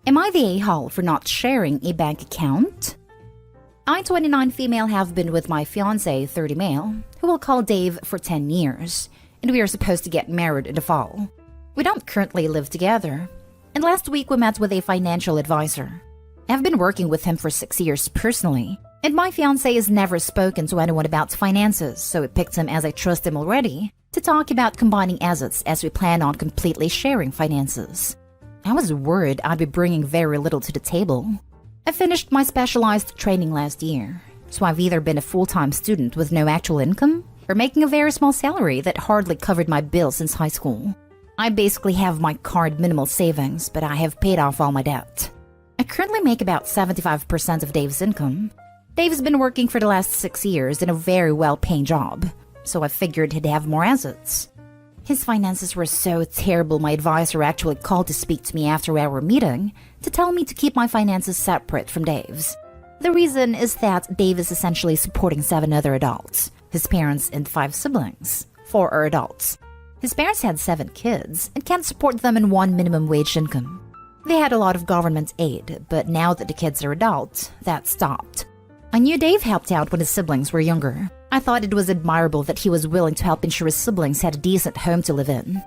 Am I the a-hole for not sharing a bank account? I, 29 female, have been with my fiancé, 30 male, who we'll call Dave, for 10 years, and we are supposed to get married in the fall. We don't currently live together, and last week we met with a financial advisor. I've been working with him for 6 years personally, and my fiancé has never spoken to anyone about finances, so we picked him as I trust him already to talk about combining assets as we plan on completely sharing finances. I was worried I'd be bringing very little to the table. I finished my specialized training last year, so I've either been a full-time student with no actual income or making a very small salary that hardly covered my bills since high school. I basically have my card minimal savings, but I have paid off all my debt. I currently make about 75% of Dave's income. Dave's been working for the last 6 years in a very well-paying job, so I figured he'd have more assets. His finances were so terrible my advisor actually called to speak to me after our meeting to tell me to keep my finances separate from Dave's. The reason is that Dave is essentially supporting 7 other adults, his parents and 5 siblings. 4 are adults. His parents had 7 kids and can't support them in one minimum wage income. They had a lot of government aid, but now that the kids are adults, that stopped. I knew Dave helped out when his siblings were younger. I thought it was admirable that he was willing to help ensure his siblings had a decent home to live in.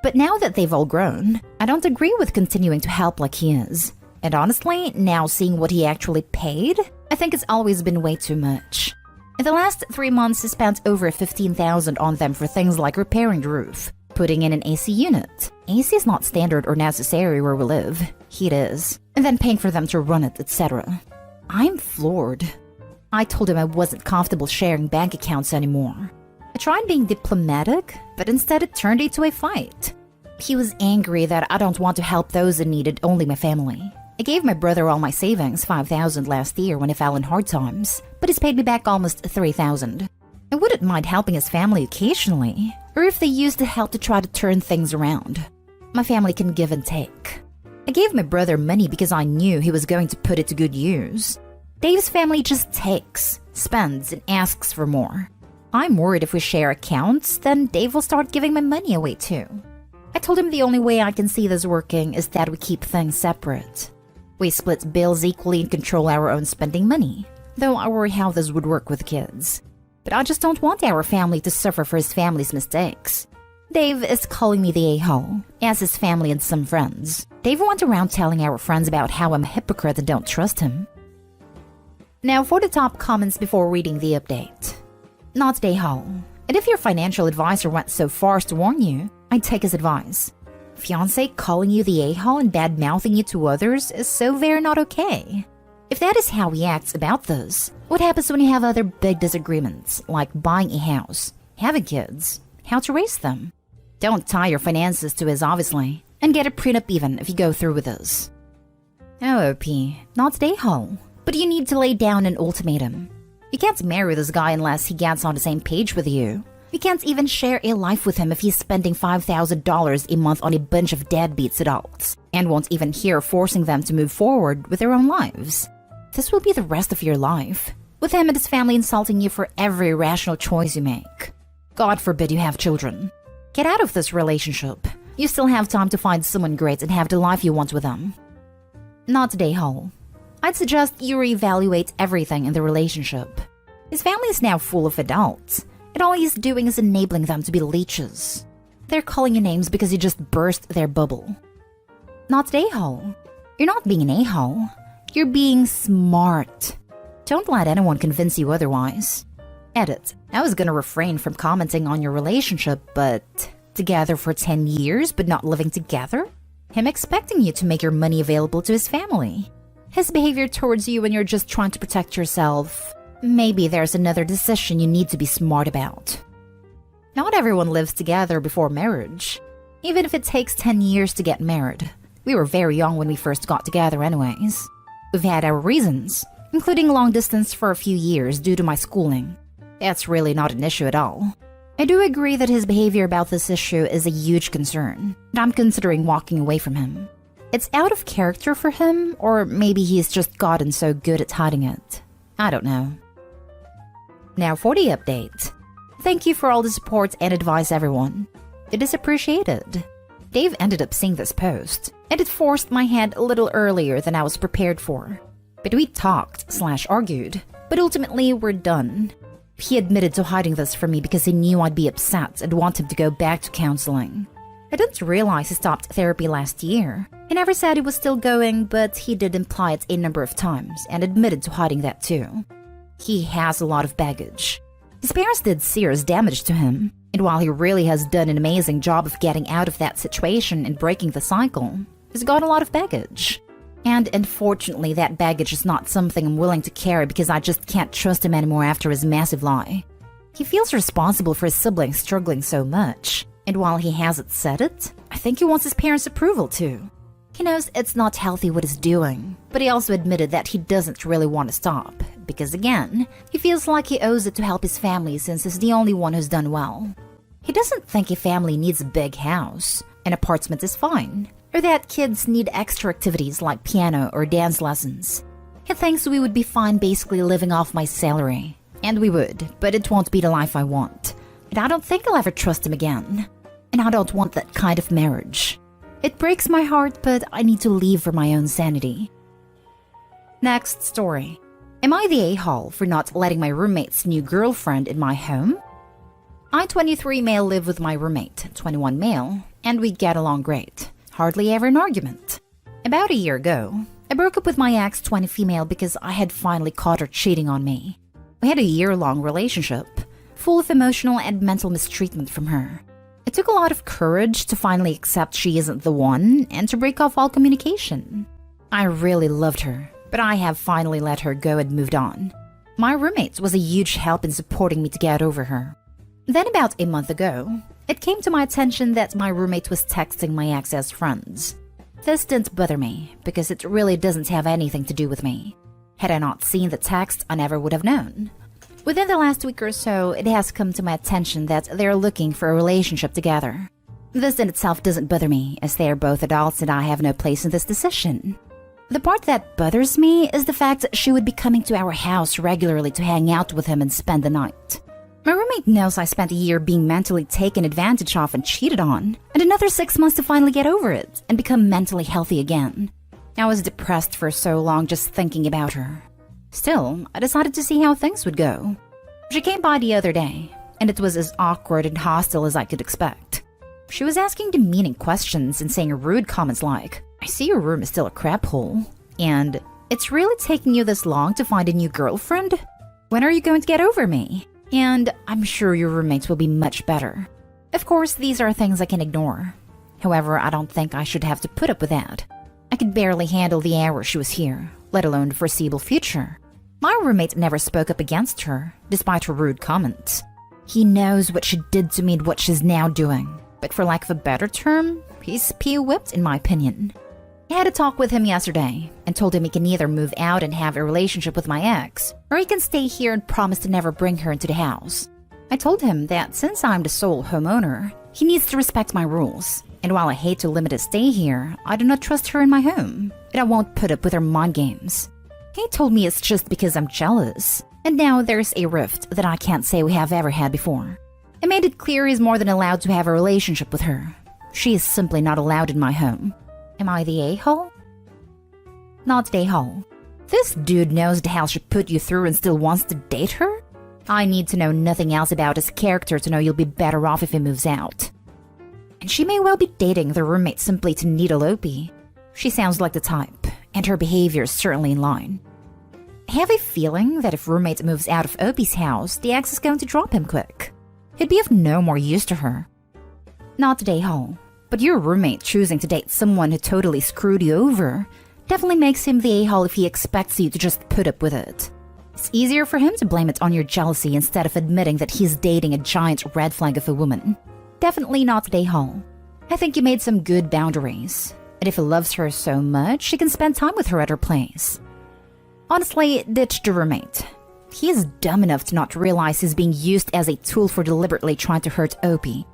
But now that they've all grown, I don't agree with continuing to help like he is. And honestly, now seeing what he actually paid, I think it's always been way too much. In the last 3 months, he spent over $15,000 on them for things like repairing the roof, putting in an AC unit. AC is not standard or necessary where we live. Heat is. And then paying for them to run it, etc. I'm floored. I told him I wasn't comfortable sharing bank accounts anymore. I tried being diplomatic, but instead it turned into a fight. He was angry that I don't want to help those in need, only my family. I gave my brother all my savings, $5,000 last year when he fell in hard times, but he's paid me back almost $3,000. I wouldn't mind helping his family occasionally, or if they used the help to try to turn things around. My family can give and take. I gave my brother money because I knew he was going to put it to good use. Dave's family just takes, spends, and asks for more. I'm worried if we share accounts, then Dave will start giving my money away too. I told him the only way I can see this working is that we keep things separate. We split bills equally and control our own spending money, though I worry how this would work with kids. But I just don't want our family to suffer for his family's mistakes. Dave is calling me the a-hole, as his family and some friends. Dave went around telling our friends about how I'm a hypocrite and don't trust him. Now for the top comments before reading the update. Not the a-hole. And if your financial advisor went so far as to warn you, I'd take his advice. Fiancé calling you the a-hole and bad-mouthing you to others is so very not okay. If that is how he acts about this, what happens when you have other big disagreements, like buying a house, having kids, how to raise them? Don't tie your finances to his obviously, and get a prenup even if you go through with this. Oh, OP, not the a-hole. But you need to lay down an ultimatum. You can't marry this guy unless he gets on the same page with you. You can't even share a life with him if he's spending $5,000 a month on a bunch of deadbeats adults, and won't even hear forcing them to move forward with their own lives. This will be the rest of your life, with him and his family insulting you for every rational choice you make. God forbid you have children. Get out of this relationship. You still have time to find someone great and have the life you want with them. Not the a-hole. I'd suggest you reevaluate everything in the relationship. His family is now full of adults, and all he's doing is enabling them to be leeches. They're calling you names because you just burst their bubble. Not the a-hole. You're not being an a-hole. You're being smart. Don't let anyone convince you otherwise. Edit. I was gonna refrain from commenting on your relationship, but together for 10 years but not living together? Him expecting you to make your money available to his family. His behavior towards you when you're just trying to protect yourself. Maybe there's another decision you need to be smart about. Not everyone lives together before marriage. Even if it takes 10 years to get married. We were very young when we first got together anyways. We've had our reasons, including long distance for a few years due to my schooling. That's really not an issue at all. I do agree that his behavior about this issue is a huge concern, and I'm considering walking away from him. It's out of character for him, or maybe he's just gotten so good at hiding it. I don't know. Now for the update. Thank you for all the support and advice, everyone. It is appreciated. Dave ended up seeing this post, and it forced my hand a little earlier than I was prepared for. But we talked/argued, but ultimately we're done. He admitted to hiding this from me because he knew I'd be upset and want him to go back to counseling. I didn't realize he stopped therapy last year. He never said he was still going, but he did imply it a number of times and admitted to hiding that too. He has a lot of baggage. His parents did serious damage to him, and while he really has done an amazing job of getting out of that situation and breaking the cycle, he's got a lot of baggage. And unfortunately, that baggage is not something I'm willing to carry because I just can't trust him anymore after his massive lie. He feels responsible for his siblings struggling so much, and while he hasn't said it, I think he wants his parents' approval too. He knows it's not healthy what he's doing, but he also admitted that he doesn't really want to stop, because again, he feels like he owes it to help his family since he's the only one who's done well. He doesn't think a family needs a big house. An apartment is fine. Or that kids need extra activities like piano or dance lessons. He thinks we would be fine basically living off my salary. And we would, but it won't be the life I want. And I don't think I'll ever trust him again. And I don't want that kind of marriage. It breaks my heart, but I need to leave for my own sanity. Next story. Am I the a-hole for not letting my roommate's new girlfriend in my home? I, 23 male, live with my roommate, 21 male, and we get along great. Hardly ever an argument. About a year ago, I broke up with my ex, 20 female, because I had finally caught her cheating on me. We had a year-long relationship, full of emotional and mental mistreatment from her. It took a lot of courage to finally accept she isn't the one and to break off all communication. I really loved her, but I have finally let her go and moved on. My roommate was a huge help in supporting me to get over her. Then about a month ago, it came to my attention that my roommate was texting my ex as friends. This didn't bother me, because it really doesn't have anything to do with me. Had I not seen the text, I never would have known. Within the last week or so, it has come to my attention that they're looking for a relationship together. This in itself doesn't bother me, as they are both adults and I have no place in this decision. The part that bothers me is the fact that she would be coming to our house regularly to hang out with him and spend the night. My roommate knows I spent a year being mentally taken advantage of and cheated on, and another 6 months to finally get over it and become mentally healthy again. I was depressed for so long just thinking about her. Still, I decided to see how things would go. She came by the other day, and it was as awkward and hostile as I could expect. She was asking demeaning questions and saying rude comments like, "I see your room is still a crap hole," and "It's really taking you this long to find a new girlfriend? When are you going to get over me?" And "I'm sure your roommates will be much better." Of course, these are things I can ignore. However, I don't think I should have to put up with that. I could barely handle the hour she was here, let alone the foreseeable future. My roommate never spoke up against her, despite her rude comments. He knows what she did to me and what she's now doing, but for lack of a better term, he's pee-whipped in my opinion. I had a talk with him yesterday and told him he can either move out and have a relationship with my ex, or he can stay here and promise to never bring her into the house. I told him that since I'm the sole homeowner, he needs to respect my rules, and while I hate to limit his stay here, I do not trust her in my home, and I won't put up with her mind games. He told me it's just because I'm jealous, and now there's a rift that I can't say we have ever had before. I made it clear he's more than allowed to have a relationship with her. She is simply not allowed in my home. Am I the a-hole? Not the a-hole. This dude knows the hell she put you through and still wants to date her? I need to know nothing else about his character to know you'll be better off if he moves out. And she may well be dating the roommate simply to needle Opie. She sounds like the type, and her behavior is certainly in line. I have a feeling that if roommate moves out of Opie's house, the ex is going to drop him quick. He'd be of no more use to her. Not the a-hole. But your roommate choosing to date someone who totally screwed you over definitely makes him the a-hole if he expects you to just put up with it. It's easier for him to blame it on your jealousy instead of admitting that he's dating a giant red flag of a woman. Definitely not the a-hole. I think you made some good boundaries, and if he loves her so much, he can spend time with her at her place. Honestly, ditch the roommate. He is dumb enough to not realize he's being used as a tool for deliberately trying to hurt Opie.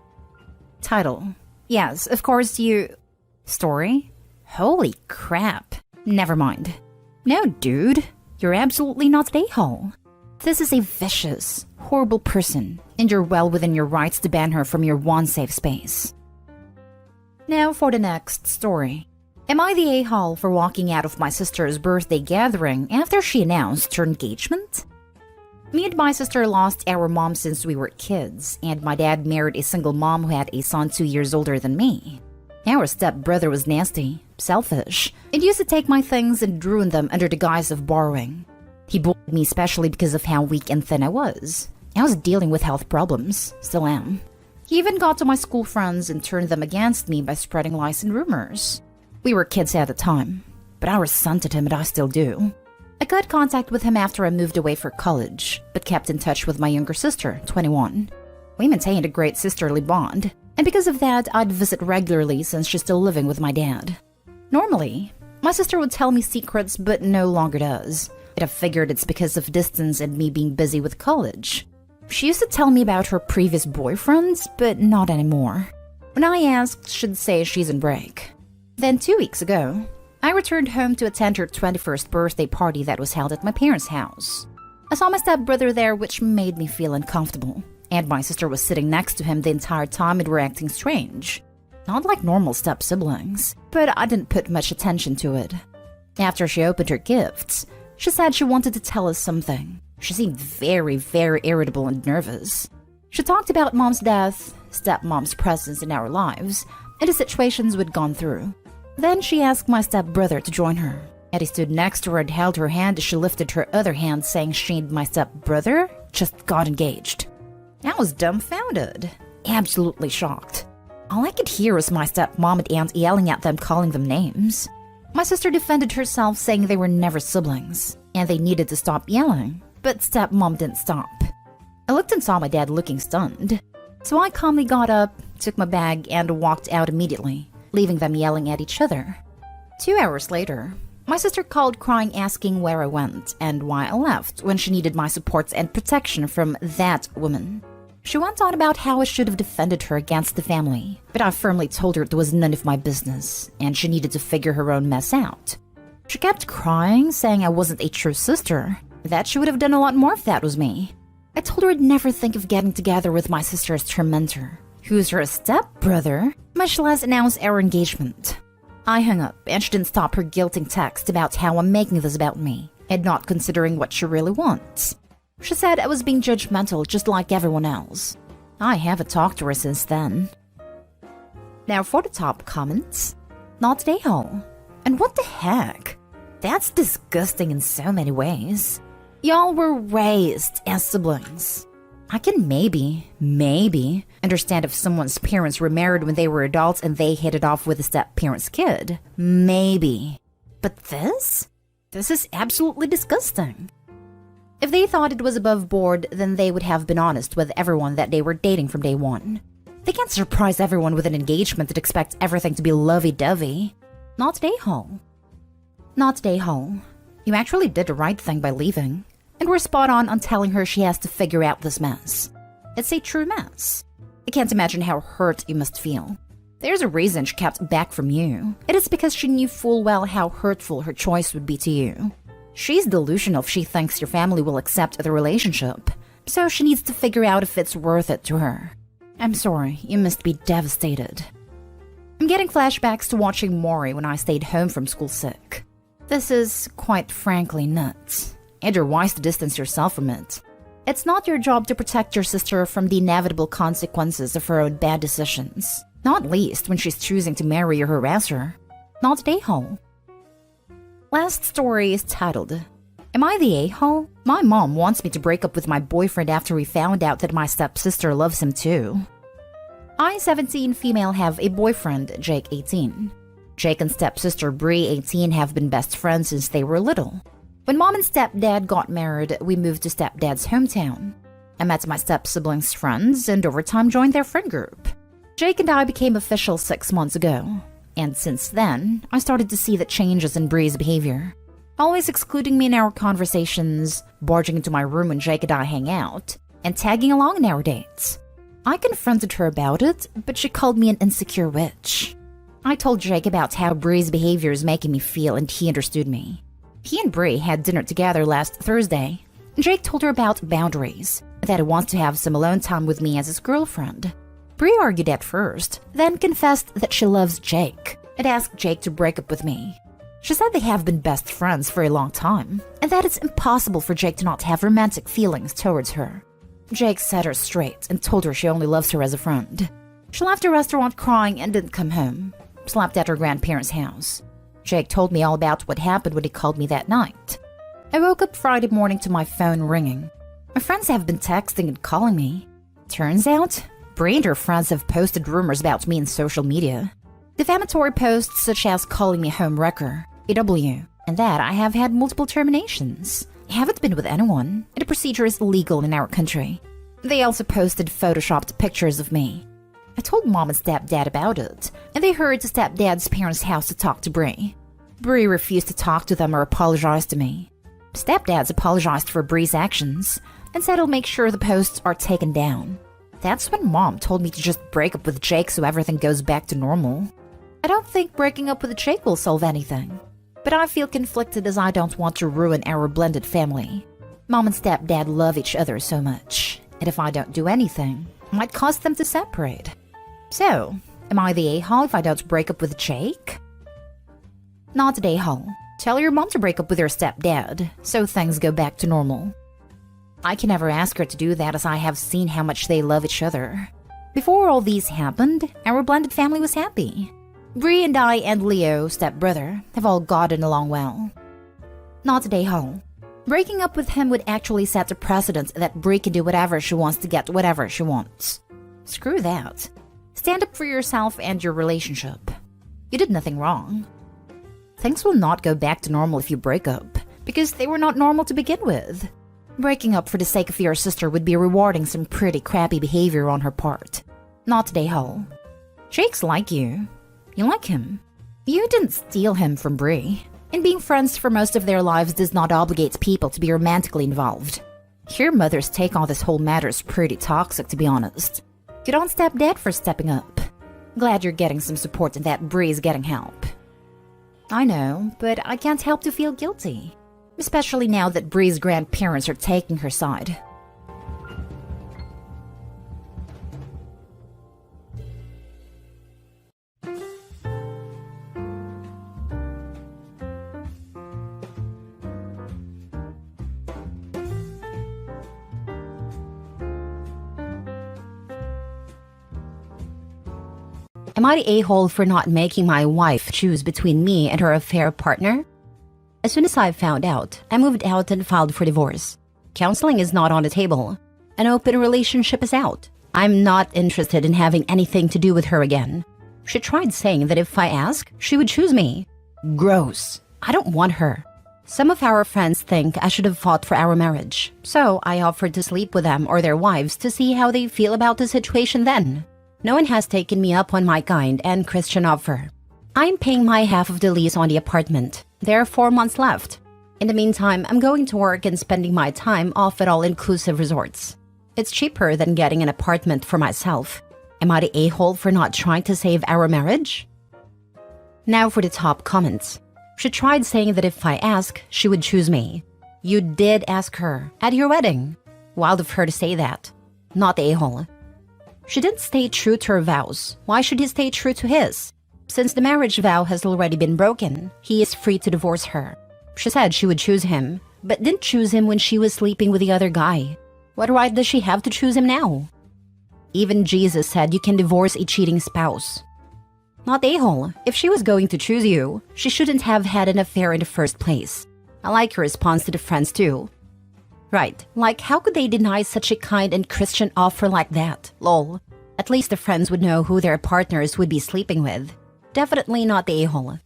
Title: Yes, of course you... Story? Holy crap. Never mind. No, dude. You're absolutely not the a-hole. This is a vicious, horrible person, and you're well within your rights to ban her from your one safe space. Now for the next story. Am I the a-hole for walking out of my sister's birthday gathering after she announced her engagement? Me and my sister lost our mom since we were kids, and my dad married a single mom who had a son 2 years older than me. Our stepbrother was nasty, selfish, and used to take my things and ruin them under the guise of borrowing. He bullied me especially because of how weak and thin I was. I was dealing with health problems, still am. He even got to my school friends and turned them against me by spreading lies and rumors. We were kids at the time, but I resented him and I still do. I got contact with him after I moved away for college, but kept in touch with my younger sister, 21. We maintained a great sisterly bond, and because of that, I'd visit regularly since she's still living with my dad. Normally, my sister would tell me secrets, but no longer does. But I figured it's because of distance and me being busy with college. She used to tell me about her previous boyfriends, but not anymore. When I asked, she'd say she's on break. Then 2 weeks ago, I returned home to attend her 21st birthday party that was held at my parents' house. I saw my stepbrother there, which made me feel uncomfortable, and my sister was sitting next to him the entire time and were acting strange. Not like normal step-siblings, but I didn't put much attention to it. After she opened her gifts, she said she wanted to tell us something. She seemed very, very irritable and nervous. She talked about mom's death, stepmom's presence in our lives, and the situations we'd gone through. Then she asked my stepbrother to join her, and he stood next to her and held her hand as she lifted her other hand, saying she and my stepbrother just got engaged. I was dumbfounded, absolutely shocked. All I could hear was my stepmom and aunt yelling at them, calling them names. My sister defended herself, saying they were never siblings, and they needed to stop yelling, but stepmom didn't stop. I looked and saw my dad looking stunned, so I calmly got up, took my bag, and walked out immediately, leaving them yelling at each other. 2 hours later, my sister called crying, asking where I went and why I left when she needed my support and protection from that woman. She went on about how I should have defended her against the family, but I firmly told her it was none of my business and she needed to figure her own mess out. She kept crying, saying I wasn't a true sister, that she would have done a lot more if that was me. I told her I'd never think of getting together with my sister's tormentor, who's her stepbrother, much less announce our engagement. I hung up, and she didn't stop her guilting text about how I'm making this about me, and not considering what she really wants. She said I was being judgmental just like everyone else. I haven't talked to her since then. Now for the top comments. Not today, hole. And what the heck? That's disgusting in so many ways. Y'all were raised as siblings. I can maybe understand if someone's parents were married when they were adults and they hit it off with a step-parent's kid. Maybe. But this? This is absolutely disgusting. If they thought it was above board, then they would have been honest with everyone that they were dating from day one. They can't surprise everyone with an engagement and expect everything to be lovey-dovey. Not today, hole. Not today, hole. You actually did the right thing by leaving. And we're spot on telling her she has to figure out this mess. It's a true mess. I can't imagine how hurt you must feel. There's a reason she kept back from you. It is because she knew full well how hurtful her choice would be to you. She's delusional if she thinks your family will accept the relationship, so she needs to figure out if it's worth it to her. I'm sorry, you must be devastated. I'm getting flashbacks to watching Maury when I stayed home from school sick. This is, quite frankly, nuts. And you're wise to distance yourself from it. It's not your job to protect your sister from the inevitable consequences of her own bad decisions. Not least when she's choosing to marry or harass her. Not the a-hole. Last story is titled, Am I the a-hole? My mom wants me to break up with my boyfriend after we found out that my stepsister loves him too. I, 17 female, have a boyfriend, Jake, 18. Jake and stepsister Bree, 18, have been best friends since they were little. When mom and stepdad got married, we moved to stepdad's hometown. I met my step-siblings' friends and over time joined their friend group. Jake and I became official 6 months ago, and since then, I started to see the changes in Bree's behavior. Always excluding me in our conversations, barging into my room when Jake and I hang out, and tagging along in our dates. I confronted her about it, but she called me an insecure witch. I told Jake about how Bree's behavior is making me feel, and he understood me. He and Bree had dinner together last Thursday. Jake told her about boundaries, that he wants to have some alone time with me as his girlfriend. Brie argued at first, then confessed that she loves Jake and asked Jake to break up with me. She said they have been best friends for a long time and that it's impossible for Jake to not have romantic feelings towards her. Jake set her straight and told her she only loves her as a friend. She left the restaurant crying and didn't come home. Slept at her grandparents' house. Jake told me all about what happened when he called me that night. I woke up Friday morning to my phone ringing. My friends have been texting and calling me. Turns out, Brie and her friends have posted rumors about me in social media. Defamatory posts such as calling me a home wrecker, AW, and that I have had multiple terminations. I haven't been with anyone, and the procedure is illegal in our country. They also posted photoshopped pictures of me. I told mom and stepdad about it, and they hurried to stepdad's parents' house to talk to Brie. Brie refused to talk to them or apologize to me. Stepdad's apologized for Brie's actions and said he'll make sure the posts are taken down. That's when mom told me to just break up with Jake so everything goes back to normal. I don't think breaking up with Jake will solve anything, but I feel conflicted as I don't want to ruin our blended family. Mom and stepdad love each other so much, and if I don't do anything, it might cause them to separate. So, am I the a-hole if I don't break up with Jake? Not the a-hole. Tell your mom to break up with her stepdad, so things go back to normal. I can never ask her to do that as I have seen how much they love each other. Before all these happened, our blended family was happy. Brie and I and Leo, stepbrother, have all gotten along well. Not the a-hole. Breaking up with him would actually set a precedent that Brie can do whatever she wants to get whatever she wants. Screw that. Stand up for yourself and your relationship. You did nothing wrong. Things will not go back to normal if you break up, because they were not normal to begin with. Breaking up for the sake of your sister would be rewarding some pretty crappy behavior on her part. Not the a-hole. Jake's like you. You like him. You didn't steal him from Brie. And being friends for most of their lives does not obligate people to be romantically involved. Your mother's take on this whole matter is pretty toxic, to be honest. Good on stepdad for stepping up. Glad you're getting some support and that Brie's getting help. I know, but I can't help to feel guilty. Especially now that Brie's grandparents are taking her side. Am I the a-hole for not making my wife choose between me and her affair partner? As soon as I found out, I moved out and filed for divorce. Counseling is not on the table. An open relationship is out. I'm not interested in having anything to do with her again. She tried saying that if I ask, she would choose me. Gross. I don't want her. Some of our friends think I should have fought for our marriage, so I offered to sleep with them or their wives to see how they feel about the situation then. No one has taken me up on my kind and Christian offer. I'm paying my half of the lease on the apartment. There are 4 months left. In the meantime, I'm going to work and spending my time off at all-inclusive resorts. It's cheaper than getting an apartment for myself. Am I the a-hole for not trying to save our marriage? Now for the top comments. She tried saying that if I ask, she would choose me. You did ask her at your wedding. Wild of her to say that. Not the a-hole. She didn't stay true to her vows. Why should he stay true to his? Since the marriage vow has already been broken, he is free to divorce her. She said she would choose him, but didn't choose him when she was sleeping with the other guy. What right does she have to choose him now? Even Jesus said you can divorce a cheating spouse. Not a-hole. If she was going to choose you, she shouldn't have had an affair in the first place. I like her response to the friends too. Right, like how could they deny such a kind and Christian offer like that? Lol. At least the friends would know who their partners would be sleeping with. Definitely not the a-hole.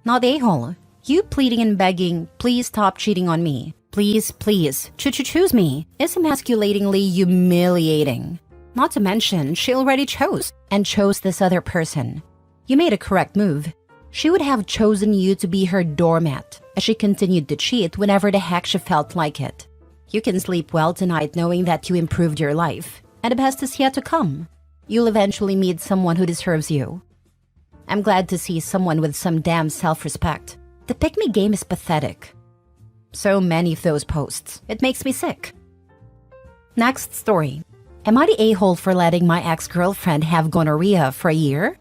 Not the a-hole. You pleading and begging, please stop cheating on me. Please, please, choose me, is emasculatingly humiliating. Not to mention, she already chose, and chose this other person. You made a correct move. She would have chosen you to be her doormat, as she continued to cheat whenever the heck she felt like it. You can sleep well tonight knowing that you improved your life, and the best is yet to come. You'll eventually meet someone who deserves you. I'm glad to see someone with some damn self-respect. The pick-me game is pathetic. So many of those posts. It makes me sick. Next story. Am I the a-hole for letting my ex-girlfriend have gonorrhea for a year?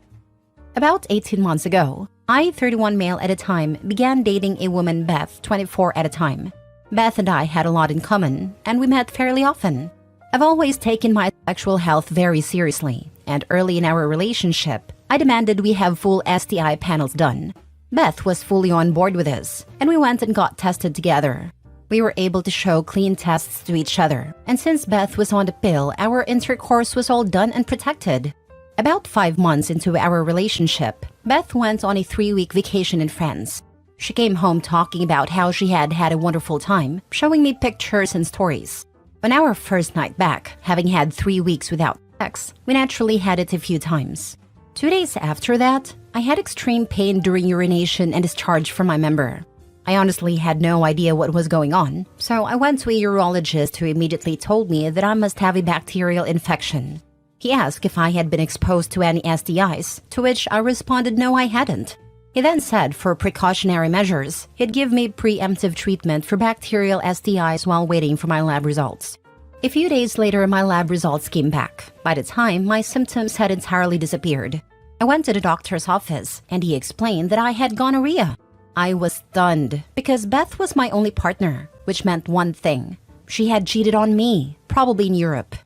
About 18 months ago, I, 31 male at a time, began dating a woman, Beth, 24 at a time. Beth and I had a lot in common, and we met fairly often. I've always taken my sexual health very seriously, and early in our relationship, I demanded we have full STI panels done. Beth was fully on board with this, and we went and got tested together. We were able to show clean tests to each other, and since Beth was on the pill, our intercourse was all done and protected. About 5 months into our relationship, Beth went on a 3-week vacation in France. She came home talking about how she had had a wonderful time, showing me pictures and stories. On our first night back, having had 3 weeks without sex, we naturally had it a few times. 2 days after that, I had extreme pain during urination and discharge from my member. I honestly had no idea what was going on, so I went to a urologist who immediately told me that I must have a bacterial infection. He asked if I had been exposed to any STIs, to which I responded no, I hadn't. He then said for precautionary measures, he'd give me preemptive treatment for bacterial STIs while waiting for my lab results. A few days later, my lab results came back. By the time, my symptoms had entirely disappeared. I went to the doctor's office, and he explained that I had gonorrhea. I was stunned because Beth was my only partner, which meant one thing. She had cheated on me, probably in Europe.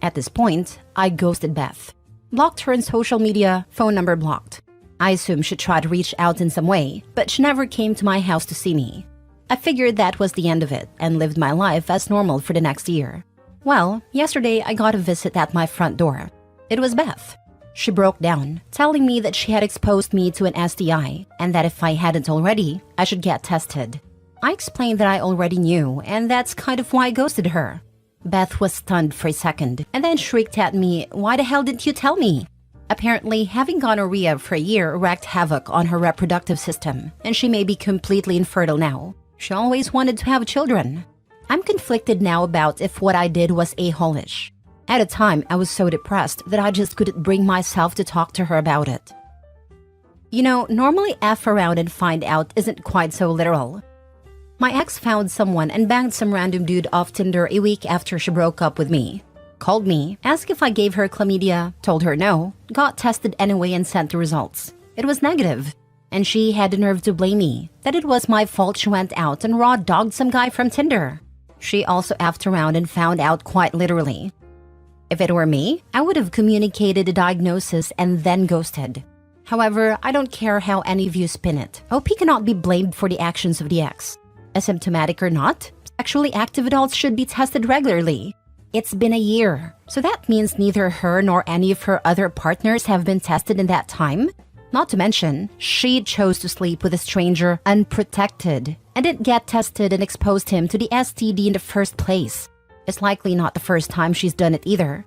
At this point, I ghosted Beth. Blocked her on social media, phone number blocked. I assumed she'd try to reach out in some way, but she never came to my house to see me. I figured that was the end of it and lived my life as normal for the next year. Well, yesterday I got a visit at my front door. It was Beth. She broke down, telling me that she had exposed me to an STI and that if I hadn't already, I should get tested. I explained that I already knew, and that's kind of why I ghosted her. Beth was stunned for a second and then shrieked at me, "Why the hell didn't you tell me?" Apparently, having gonorrhea for a year wreaked havoc on her reproductive system, and she may be completely infertile now. She always wanted to have children. I'm conflicted now about if what I did was a-hole-ish. At a time, I was so depressed that I just couldn't bring myself to talk to her about it. You know, normally F around and find out isn't quite so literal. My ex found someone and banged some random dude off Tinder a week after she broke up with me. Called me, asked if I gave her chlamydia, told her no, got tested anyway and sent the results. It was negative. And she had the nerve to blame me, that it was my fault she went out and raw dogged some guy from Tinder. She also effed around and found out quite literally. If it were me, I would have communicated a diagnosis and then ghosted. However, I don't care how any of you spin it. OP cannot be blamed for the actions of the ex. Asymptomatic or not, sexually active adults should be tested regularly. It's been a year, so that means neither her nor any of her other partners have been tested in that time. Not to mention, she chose to sleep with a stranger unprotected and didn't get tested and exposed him to the STD in the first place. It's likely not the first time she's done it either.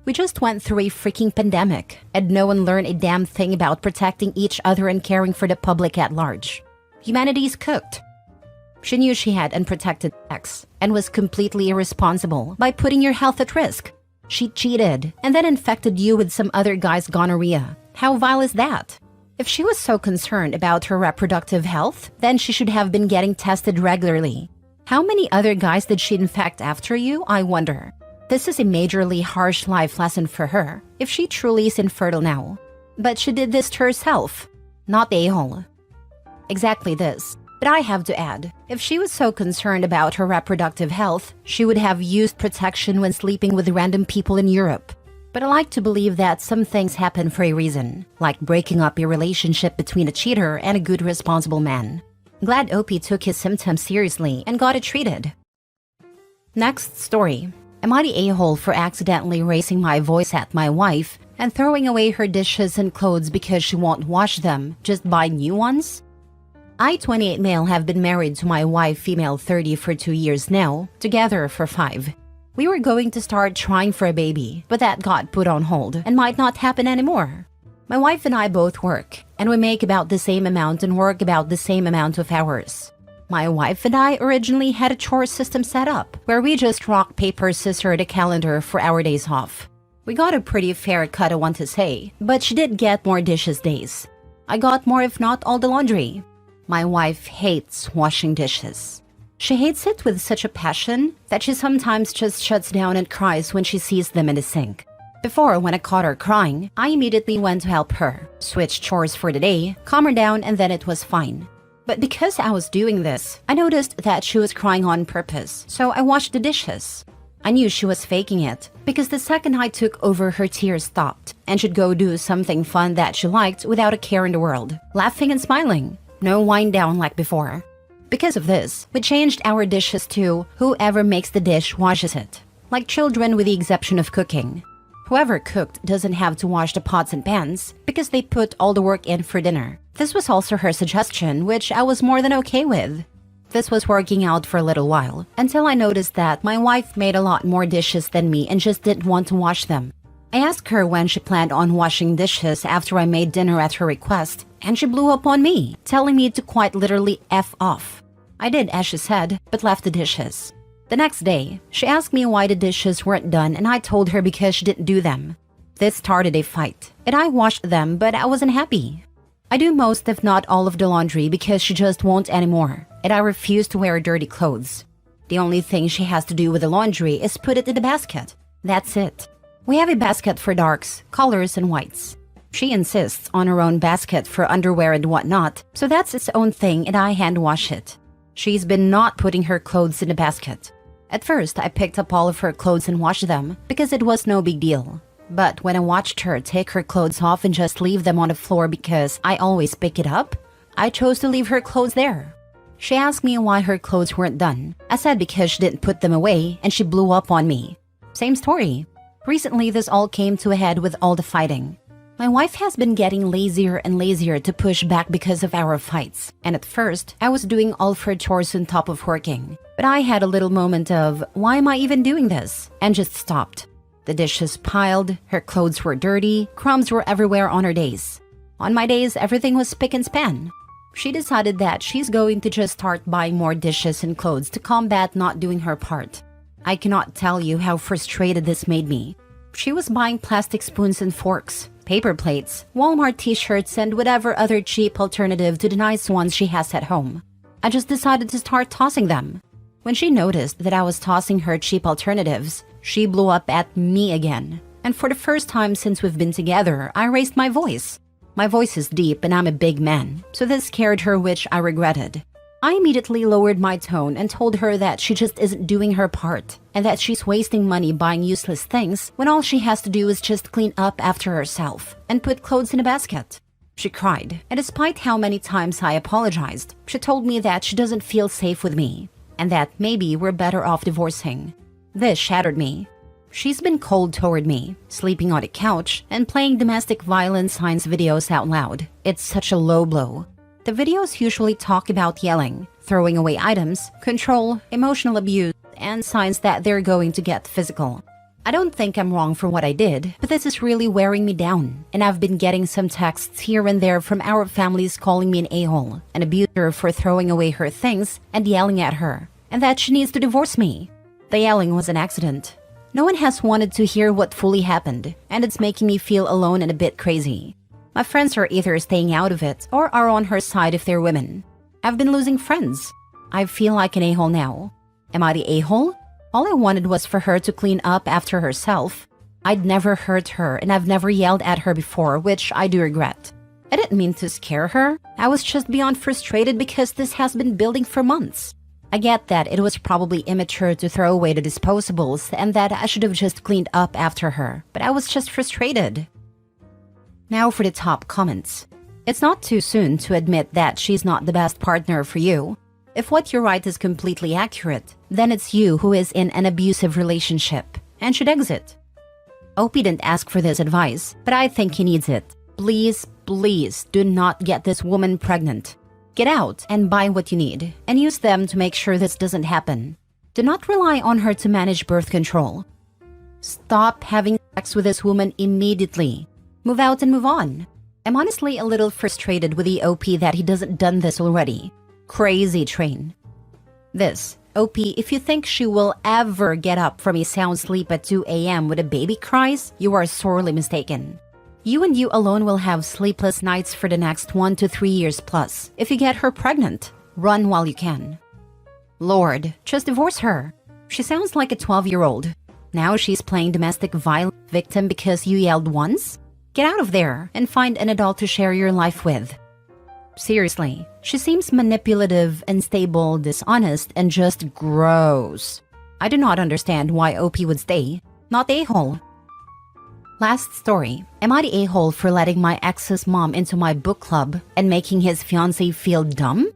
We just went through a freaking pandemic, and no one learned a damn thing about protecting each other and caring for the public at large. Humanity's cooked. She knew she had unprotected sex and was completely irresponsible by putting your health at risk. She cheated and then infected you with some other guy's gonorrhea. How vile is that? If she was so concerned about her reproductive health, then she should have been getting tested regularly. How many other guys did she infect after you, I wonder? This is a majorly harsh life lesson for her, if she truly is infertile now. But she did this to herself, not the a-hole. Exactly this. But I have to add, if she was so concerned about her reproductive health, she would have used protection when sleeping with random people in Europe. But I like to believe that some things happen for a reason, like breaking up a relationship between a cheater and a good responsible man. Glad OP took his symptoms seriously and got it treated. Next story. Am I the a-hole for accidentally raising my voice at my wife and throwing away her dishes and clothes because she won't wash them, just buy new ones? I, 28 male, have been married to my wife, female 30, for 2 years now, together for 5. We were going to start trying for a baby, but that got put on hold and might not happen anymore. My wife and I both work, and we make about the same amount and work about the same amount of hours. My wife and I originally had a chore system set up, where we just rock, paper, scissor the calendar for our days off. We got a pretty fair cut, I want to say, but she did get more dishes days. I got more, if not all, the laundry. My wife hates washing dishes. She hates it with such a passion that she sometimes just shuts down and cries when she sees them in the sink. Before, when I caught her crying, I immediately went to help her, switched chores for the day, calm her down, and then it was fine. But because I was doing this, I noticed that she was crying on purpose, so I washed the dishes. I knew she was faking it, because the second I took over, her tears stopped, and she'd go do something fun that she liked without a care in the world, laughing and smiling. No wind down like before. Because of this, we changed our dishes to whoever makes the dish washes it, like children with the exception of cooking. Whoever cooked doesn't have to wash the pots and pans because they put all the work in for dinner. This was also her suggestion, which I was more than okay with. This was working out for a little while, until I noticed that my wife made a lot more dishes than me and just didn't want to wash them. I asked her when she planned on washing dishes after I made dinner at her request, and she blew up on me, telling me to quite literally F off. I did as she said, but left the dishes. The next day, she asked me why the dishes weren't done, and I told her because she didn't do them. This started a fight, and I washed them, but I wasn't happy. I do most if not all of the laundry because she just won't anymore, and I refuse to wear dirty clothes. The only thing she has to do with the laundry is put it in the basket. That's it. We have a basket for darks, colors, and whites. She insists on her own basket for underwear and whatnot, so that's its own thing and I hand wash it. She's been not putting her clothes in the basket. At first, I picked up all of her clothes and washed them because it was no big deal. But when I watched her take her clothes off and just leave them on the floor because I always pick it up, I chose to leave her clothes there. She asked me why her clothes weren't done. I said because she didn't put them away and she blew up on me. Same story. Recently, this all came to a head with all the fighting. My wife has been getting lazier and lazier to push back because of our fights. And at first, I was doing all of her chores on top of working. But I had a little moment of, why am I even doing this? And just stopped. The dishes piled, her clothes were dirty, crumbs were everywhere on her days. On my days, everything was spick and span. She decided that she's going to just start buying more dishes and clothes to combat not doing her part. I cannot tell you how frustrated this made me. She was buying plastic spoons and forks, paper plates, Walmart t-shirts, and whatever other cheap alternative to the nice ones she has at home. I just decided to start tossing them. When she noticed that I was tossing her cheap alternatives, she blew up at me again. And for the first time since we've been together, I raised my voice. My voice is deep and I'm a big man, so this scared her, which I regretted. I immediately lowered my tone and told her that she just isn't doing her part and that she's wasting money buying useless things when all she has to do is just clean up after herself and put clothes in a basket. She cried, and despite how many times I apologized, she told me that she doesn't feel safe with me and that maybe we're better off divorcing. This shattered me. She's been cold toward me, sleeping on the couch and playing domestic violence signs videos out loud. It's such a low blow. The videos usually talk about yelling, throwing away items, control, emotional abuse, and signs that they're going to get physical. I don't think I'm wrong for what I did, but this is really wearing me down, and I've been getting some texts here and there from our families calling me an a-hole, an abuser for throwing away her things and yelling at her, and that she needs to divorce me. The yelling was an accident. No one has wanted to hear what fully happened, and it's making me feel alone and a bit crazy. My friends are either staying out of it or are on her side if they're women. I've been losing friends. I feel like an a-hole now. Am I the a-hole? All I wanted was for her to clean up after herself. I'd never hurt her and I've never yelled at her before, which I do regret. I didn't mean to scare her. I was just beyond frustrated because this has been building for months. I get that it was probably immature to throw away the disposables and that I should have just cleaned up after her, but I was just frustrated. Now for the top comments. It's not too soon to admit that she's not the best partner for you. If what you write is completely accurate, then it's you who is in an abusive relationship and should exit. Opie didn't ask for this advice, but I think he needs it. Please, please do not get this woman pregnant. Get out and buy what you need and use them to make sure this doesn't happen. Do not rely on her to manage birth control. Stop having sex with this woman immediately. Move out and move on. I'm honestly a little frustrated with the OP that he doesn't done this already. Crazy train. This, OP, if you think she will ever get up from a sound sleep at 2 a.m. with a baby cries, you are sorely mistaken. You and you alone will have sleepless nights for the next 1 to 3 years plus. If you get her pregnant, run while you can. Lord, just divorce her. She sounds like a 12-year-old. Now she's playing domestic violence victim because you yelled once? Get out of there and find an adult to share your life with. Seriously, she seems manipulative, unstable, dishonest, and just gross. I do not understand why OP would stay. Not a-hole. Last story. Am I the a-hole for letting my ex's mom into my book club and making his fiancé feel dumb?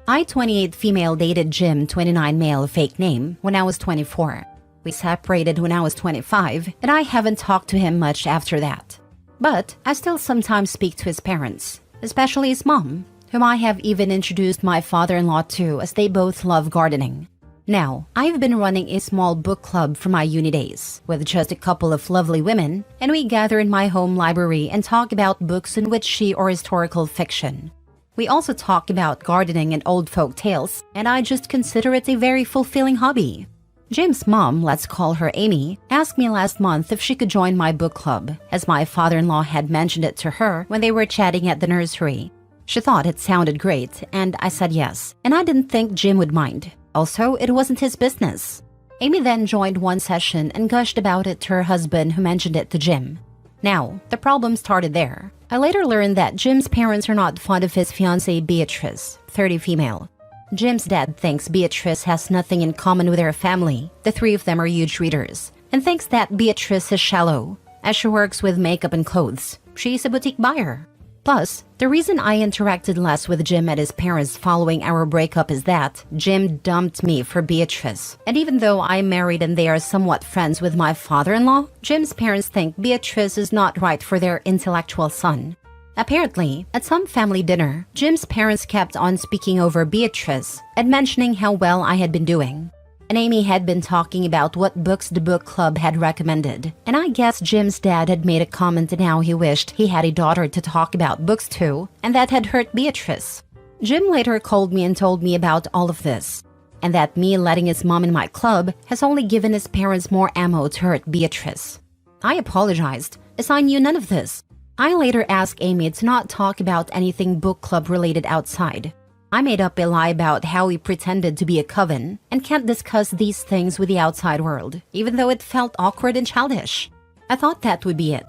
I, 28 female, dated Jim, 29 male, fake name, when I was 24. We separated when I was 25, and I haven't talked to him much after that. But I still sometimes speak to his parents, especially his mom, whom I have even introduced my father-in-law to, as they both love gardening. Now, I've been running a small book club for my uni days, with just a couple of lovely women, and we gather in my home library and talk about books in witchy or historical fiction. We also talk about gardening and old folk tales, and I just consider it a very fulfilling hobby. Jim's mom, let's call her Amy, asked me last month if she could join my book club, as my father-in-law had mentioned it to her when they were chatting at the nursery. She thought it sounded great, and I said yes, and I didn't think Jim would mind. Also, it wasn't his business. Amy then joined one session and gushed about it to her husband, who mentioned it to Jim. Now, the problem started there. I later learned that Jim's parents are not fond of his fiancée Beatrice, 30 female. Jim's dad thinks Beatrice has nothing in common with her family. The three of them are huge readers, and thinks that Beatrice is shallow, as she works with makeup and clothes. She's a boutique buyer. Plus, the reason I interacted less with Jim and his parents following our breakup is that Jim dumped me for Beatrice. And even though I'm married and they are somewhat friends with my father-in-law, Jim's parents think Beatrice is not right for their intellectual son. Apparently, at some family dinner, Jim's parents kept on speaking over Beatrice and mentioning how well I had been doing. And Amy had been talking about what books the book club had recommended. And I guess Jim's dad had made a comment on how he wished he had a daughter to talk about books to, and that had hurt Beatrice. Jim later called me and told me about all of this, and that me letting his mom in my club has only given his parents more ammo to hurt Beatrice. I apologized, as I knew none of this. I later asked Amy to not talk about anything book club related outside. I made up a lie about how we pretended to be a coven and can't discuss these things with the outside world, even though it felt awkward and childish. I thought that would be it.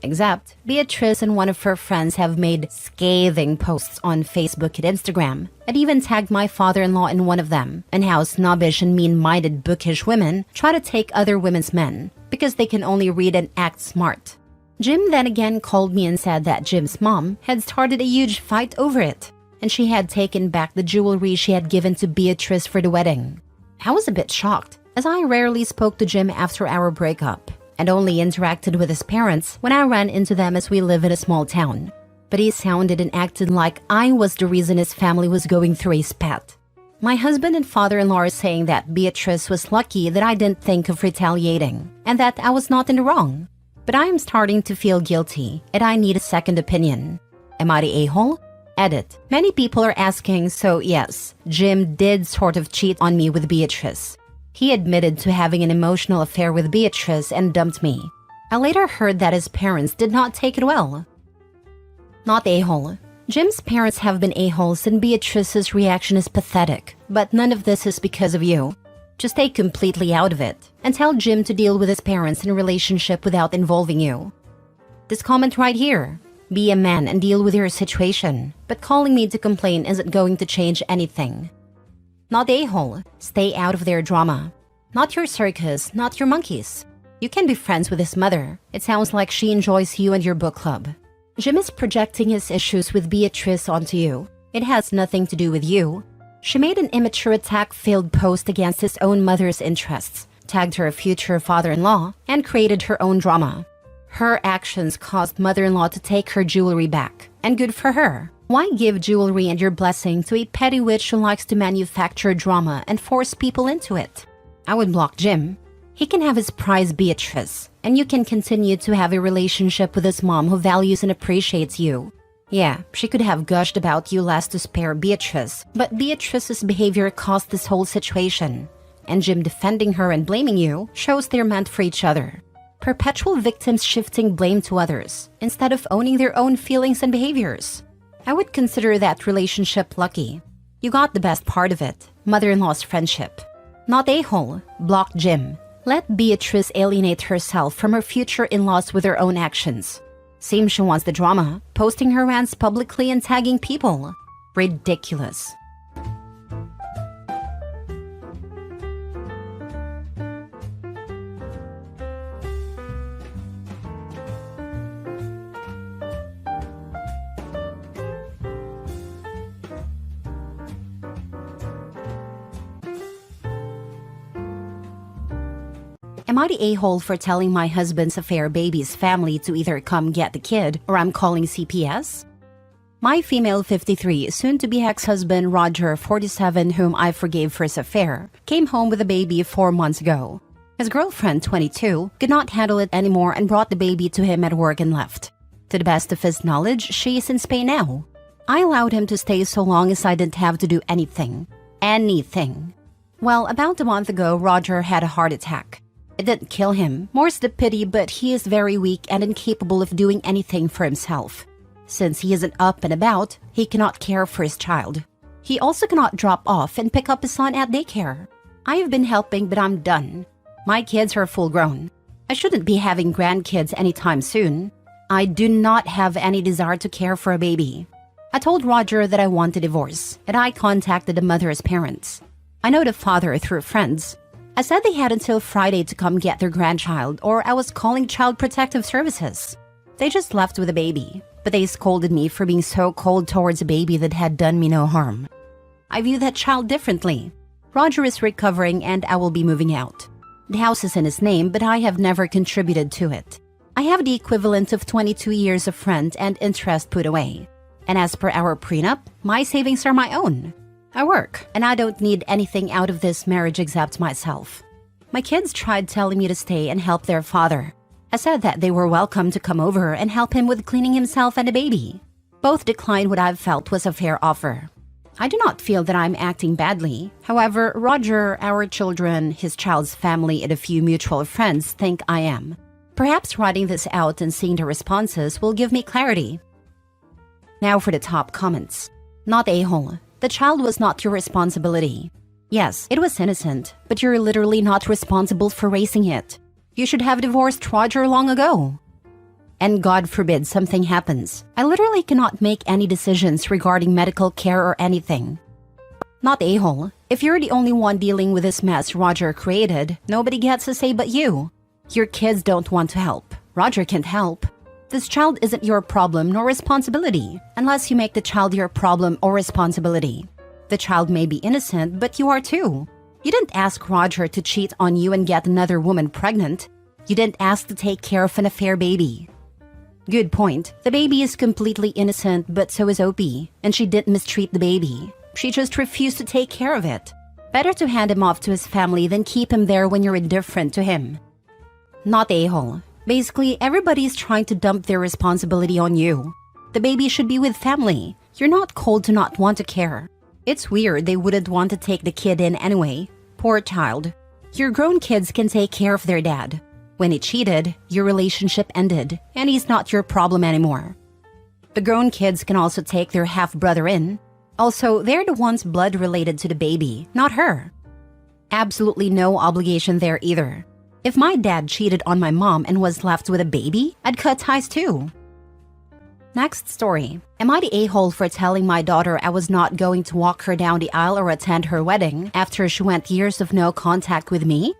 Except, Beatrice and one of her friends have made scathing posts on Facebook and Instagram, and even tagged my father-in-law in one of them, and how snobbish and mean-minded bookish women try to take other women's men because they can only read and act smart. Jim then again called me and said that Jim's mom had started a huge fight over it, and she had taken back the jewelry she had given to Beatrice for the wedding. I was a bit shocked, as I rarely spoke to Jim after our breakup, and only interacted with his parents when I ran into them, as we live in a small town. But he sounded and acted like I was the reason his family was going through a spat. My husband and father-in-law are saying that Beatrice was lucky that I didn't think of retaliating, and that I was not in the wrong. But I am starting to feel guilty, and I need a second opinion. Am I the a-hole? Edit. Many people are asking, so yes, Jim did sort of cheat on me with Beatrice. He admitted to having an emotional affair with Beatrice and dumped me. I later heard that his parents did not take it well. Not a-hole. Jim's parents have been a-holes and Beatrice's reaction is pathetic, but none of this is because of you. Just stay completely out of it, and tell Jim to deal with his parents in a relationship without involving you. This comment right here. Be a man and deal with your situation, but calling me to complain isn't going to change anything. Not a-hole. Stay out of their drama. Not your circus, not your monkeys. You can be friends with his mother. It sounds like she enjoys you and your book club. Jim is projecting his issues with Beatrice onto you. It has nothing to do with you. She made an immature attack-filled post against his own mother's interests, tagged her future father-in-law, and created her own drama. Her actions caused mother-in-law to take her jewelry back, and good for her. Why give jewelry and your blessing to a petty witch who likes to manufacture drama and force people into it? I would block Jim. He can have his prize Beatrice, and you can continue to have a relationship with his mom who values and appreciates you. Yeah, she could have gushed about you less to spare Beatrice, but Beatrice's behavior caused this whole situation. And Jim defending her and blaming you shows they're meant for each other. Perpetual victims shifting blame to others, instead of owning their own feelings and behaviors. I would consider that relationship lucky. You got the best part of it, mother-in-law's friendship. Not a-hole, blocked Jim. Let Beatrice alienate herself from her future in-laws with her own actions. Seems she wants the drama, posting her rants publicly and tagging people. Ridiculous. Am I the a-hole for telling my husband's affair baby's family to either come get the kid or I'm calling CPS? My female 53, soon-to-be ex-husband Roger, 47, whom I forgave for his affair, came home with a baby 4 months ago. His girlfriend, 22, could not handle it anymore and brought the baby to him at work and left. To the best of his knowledge, she is in Spain now. I allowed him to stay so long as I didn't have to do anything. Anything. Well, about a month ago, Roger had a heart attack. It didn't kill him, more's the pity, but he is very weak and incapable of doing anything for himself. Since he isn't up and about, he cannot care for his child. He also cannot drop off and pick up his son at daycare. I have been helping, but I'm done. My kids are full grown. I shouldn't be having grandkids anytime soon. I do not have any desire to care for a baby. I told Roger that I want a divorce, and I contacted the mother's parents. I know the father through friends. I said they had until Friday to come get their grandchild, or I was calling Child Protective Services. They just left with a baby, but they scolded me for being so cold towards a baby that had done me no harm. I view that child differently. Roger is recovering and I will be moving out. The house is in his name, but I have never contributed to it. I have the equivalent of 22 years of rent and interest put away. And as per our prenup, my savings are my own. I work, and I don't need anything out of this marriage except myself. My kids tried telling me to stay and help their father. I said that they were welcome to come over and help him with cleaning himself and the baby. Both declined what I've felt was a fair offer. I do not feel that I'm acting badly. However, Roger, our children, his child's family, and a few mutual friends think I am. Perhaps writing this out and seeing the responses will give me clarity. Now for the top comments. Not a-hole. The child was not your responsibility. Yes, it was innocent, but you're literally not responsible for raising it. You should have divorced Roger long ago. And God forbid something happens. I literally cannot make any decisions regarding medical care or anything. Not a-hole. If you're the only one dealing with this mess Roger created, nobody gets a say but you. Your kids don't want to help. Roger can't help. This child isn't your problem nor responsibility, unless you make the child your problem or responsibility. The child may be innocent, but you are too. You didn't ask Roger to cheat on you and get another woman pregnant. You didn't ask to take care of an affair baby. Good point. The baby is completely innocent, but so is OP, and she didn't mistreat the baby. She just refused to take care of it. Better to hand him off to his family than keep him there when you're indifferent to him. Not a-hole. Basically, everybody's trying to dump their responsibility on you. The baby should be with family. You're not cold to not want to care. It's weird they wouldn't want to take the kid in anyway. Poor child. Your grown kids can take care of their dad. When he cheated, your relationship ended, and he's not your problem anymore. The grown kids can also take their half-brother in. Also, they're the ones blood-related to the baby, not her. Absolutely no obligation there either. If my dad cheated on my mom and was left with a baby, I'd cut ties too. Next story. Am I the a-hole for telling my daughter I was not going to walk her down the aisle or attend her wedding after she went years of no contact with me?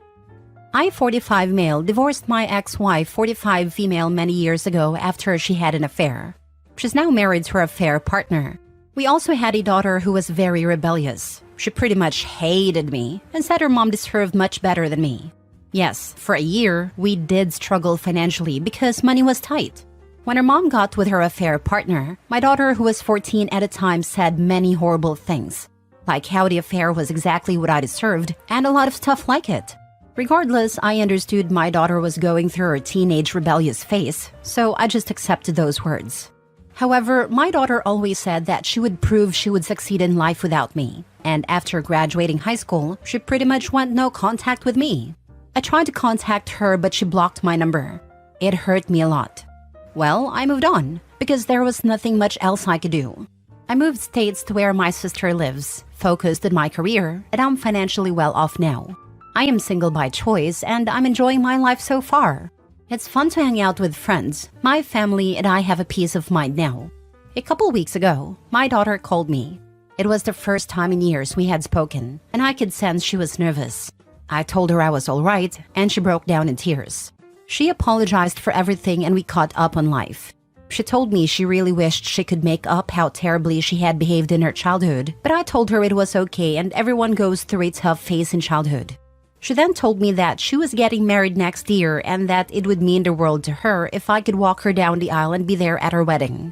I, 45 male, divorced my ex-wife, 45 female, many years ago after she had an affair. She's now married to her affair partner. We also had a daughter who was very rebellious. She pretty much hated me and said her mom deserved much better than me. Yes, for a year, we did struggle financially because money was tight. When her mom got with her affair partner, my daughter, who was 14 at the time, said many horrible things, like how the affair was exactly what I deserved, and a lot of stuff like it. Regardless, I understood my daughter was going through her teenage rebellious phase, so I just accepted those words. However, my daughter always said that she would prove she would succeed in life without me, and after graduating high school, she pretty much went no contact with me. I tried to contact her, but she blocked my number. It hurt me a lot. Well, I moved on, because there was nothing much else I could do. I moved states to where my sister lives, focused on my career, and I'm financially well off now. I am single by choice, and I'm enjoying my life so far. It's fun to hang out with friends. My family and I have a peace of mind now. A couple weeks ago, my daughter called me. It was the first time in years we had spoken, and I could sense she was nervous. I told her I was all right, and she broke down in tears. She apologized for everything, and we caught up on life. She told me she really wished she could make up how terribly she had behaved in her childhood, but I told her it was okay and everyone goes through a tough phase in childhood. She then told me that she was getting married next year and that it would mean the world to her if I could walk her down the aisle and be there at her wedding.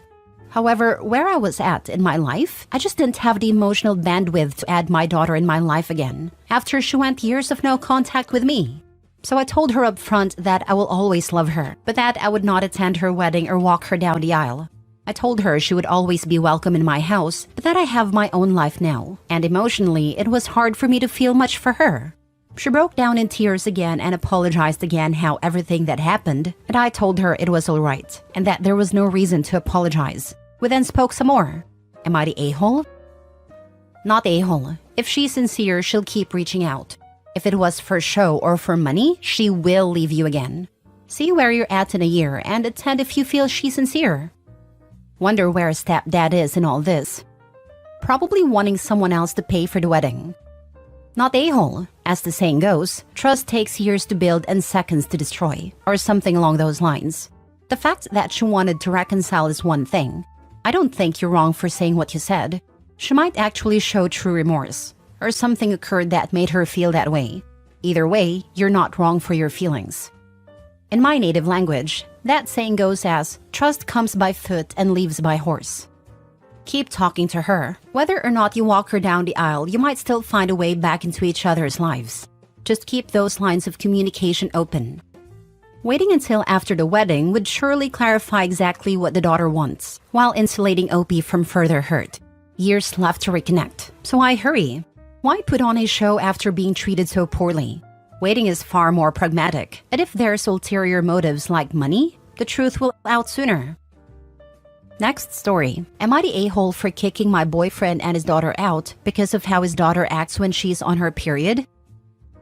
However, where I was at in my life, I just didn't have the emotional bandwidth to add my daughter in my life again, after she went years of no contact with me. So I told her up front that I will always love her, but that I would not attend her wedding or walk her down the aisle. I told her she would always be welcome in my house, but that I have my own life now, and emotionally, it was hard for me to feel much for her. She broke down in tears again and apologized again how everything that happened, and I told her it was all right, and that there was no reason to apologize. We then spoke some more. Am I the a-hole? Not a-hole. If she's sincere, she'll keep reaching out. If it was for show or for money, she will leave you again. See where you're at in a year and attend if you feel she's sincere. Wonder where stepdad is in all this. Probably wanting someone else to pay for the wedding. Not a-hole. As the saying goes, trust takes years to build and seconds to destroy, or something along those lines. The fact that she wanted to reconcile is one thing. I don't think you're wrong for saying what you said. She might actually show true remorse, or something occurred that made her feel that way. Either way, you're not wrong for your feelings. In my native language, that saying goes as, trust comes by foot and leaves by horse. Keep talking to her. Whether or not you walk her down the aisle, you might still find a way back into each other's lives. Just keep those lines of communication open. Waiting until after the wedding would surely clarify exactly what the daughter wants, while insulating OP from further hurt. Years left to reconnect, so I hurry. Why put on a show after being treated so poorly? Waiting is far more pragmatic, and if there's ulterior motives like money, the truth will out sooner. Next story. Am I the a-hole for kicking my boyfriend and his daughter out because of how his daughter acts when she's on her period?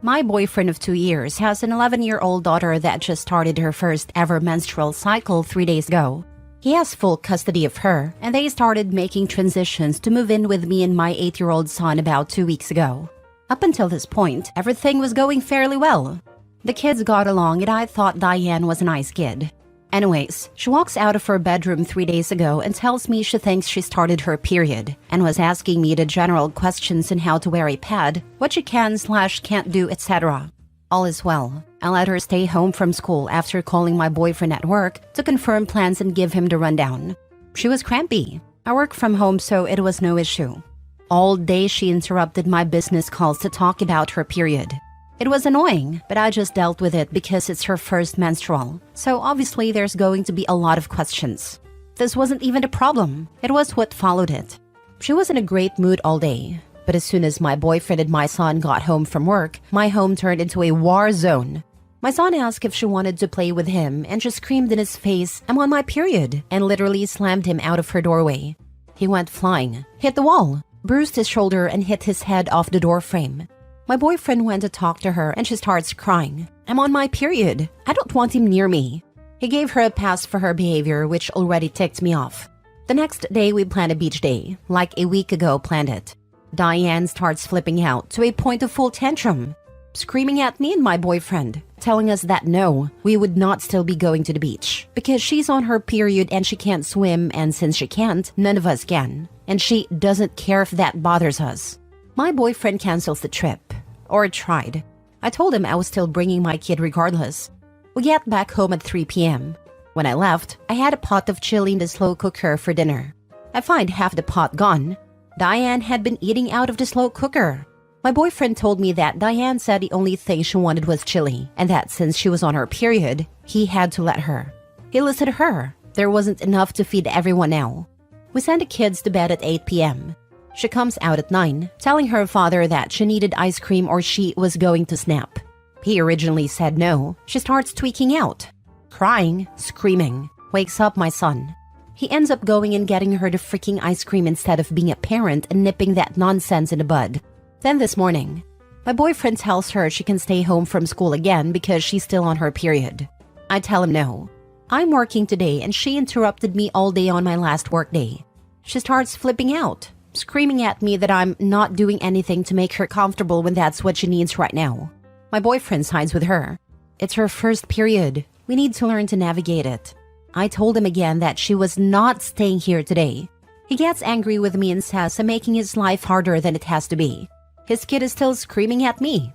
My boyfriend of 2 years has an 11-year-old daughter that just started her first ever menstrual cycle 3 days ago. He has full custody of her, and they started making transitions to move in with me and my 8-year-old son about 2 weeks ago. Up until this point, everything was going fairly well. The kids got along and I thought Diane was a nice kid. Anyways, she walks out of her bedroom 3 days ago and tells me she thinks she started her period and was asking me the general questions on how to wear a pad, what she can/can't do, etc. All is well. I let her stay home from school after calling my boyfriend at work to confirm plans and give him the rundown. She was crampy. I work from home, so it was no issue. All day she interrupted my business calls to talk about her period. It was annoying, but I just dealt with it because it's her first menstrual, so obviously there's going to be a lot of questions. This wasn't even a problem. It was what followed it. She was in a great mood all day. But as soon as my boyfriend and my son got home from work, my home turned into a war zone. My son asked if she wanted to play with him and just screamed in his face, "I'm on my period," and literally slammed him out of her doorway. He went flying, hit the wall, bruised his shoulder and hit his head off the door frame. My boyfriend went to talk to her and she starts crying. "I'm on my period. I don't want him near me." He gave her a pass for her behavior, which already ticked me off. The next day we planned a beach day, like a week ago planned it. Diane starts flipping out to a point of full tantrum, screaming at me and my boyfriend, telling us that no, we would not still be going to the beach because she's on her period and she can't swim, and since she can't, none of us can, and she doesn't care if that bothers us. My boyfriend cancels the trip, or tried. I told him I was still bringing my kid regardless. We get back home at 3 p.m. When I left, I had a pot of chili in the slow cooker for dinner. I find half the pot gone. Diane had been eating out of the slow cooker. My boyfriend told me that Diane said the only thing she wanted was chili, and that since she was on her period, he had to let her. He listened to her. There wasn't enough to feed everyone now. We sent the kids to bed at 8 p.m. She comes out at 9, telling her father that she needed ice cream or she was going to snap. He originally said no. She starts tweaking out, crying, screaming, wakes up my son. He ends up going and getting her the freaking ice cream instead of being a parent and nipping that nonsense in the bud. Then this morning, my boyfriend tells her she can stay home from school again because she's still on her period. I tell him no. I'm working today and she interrupted me all day on my last work day. She starts flipping out, screaming at me that I'm not doing anything to make her comfortable when that's what she needs right now. My boyfriend sides with her. It's her first period. We need to learn to navigate it. I told him again that she was not staying here today. He gets angry with me and says I'm making his life harder than it has to be. His kid is still screaming at me.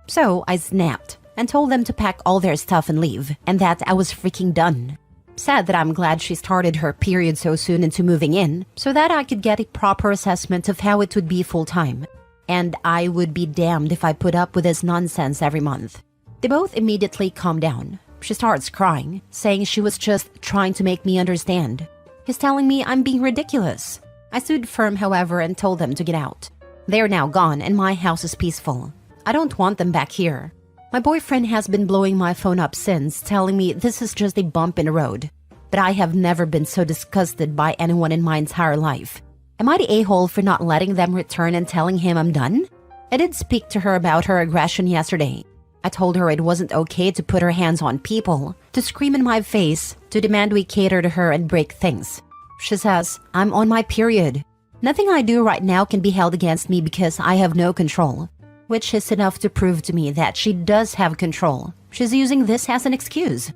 So I snapped and told them to pack all their stuff and leave, and that I was freaking done. Said that I'm glad she started her period so soon into moving in so that I could get a proper assessment of how it would be full-time. And I would be damned if I put up with this nonsense every month. They both immediately calm down. She starts crying, saying she was just trying to make me understand. He's telling me I'm being ridiculous. I stood firm, however, and told them to get out. They're now gone and my house is peaceful. I don't want them back here. My boyfriend has been blowing my phone up since, telling me this is just a bump in the road. But I have never been so disgusted by anyone in my entire life. Am I the a-hole for not letting them return and telling him I'm done? I did speak to her about her aggression yesterday. I told her it wasn't okay to put her hands on people, to scream in my face, to demand we cater to her and break things. She says, I'm on my period. Nothing I do right now can be held against me because I have no control. Which is enough to prove to me that she does have control. She's using this as an excuse.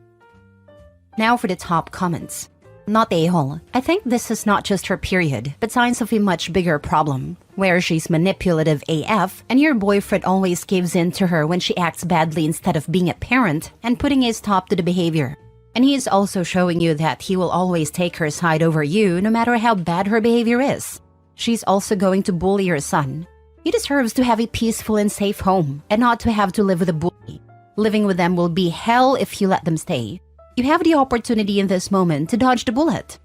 Now for the top comments. Not a-hole. I think this is not just her period, but signs of a much bigger problem, where she's manipulative AF and your boyfriend always gives in to her when she acts badly instead of being a parent and putting a stop to the behavior. And he is also showing you that he will always take her side over you no matter how bad her behavior is. She's also going to bully your son. He deserves to have a peaceful and safe home and not to have to live with a bully. Living with them will be hell if you let them stay. You have the opportunity in this moment to dodge the bullet.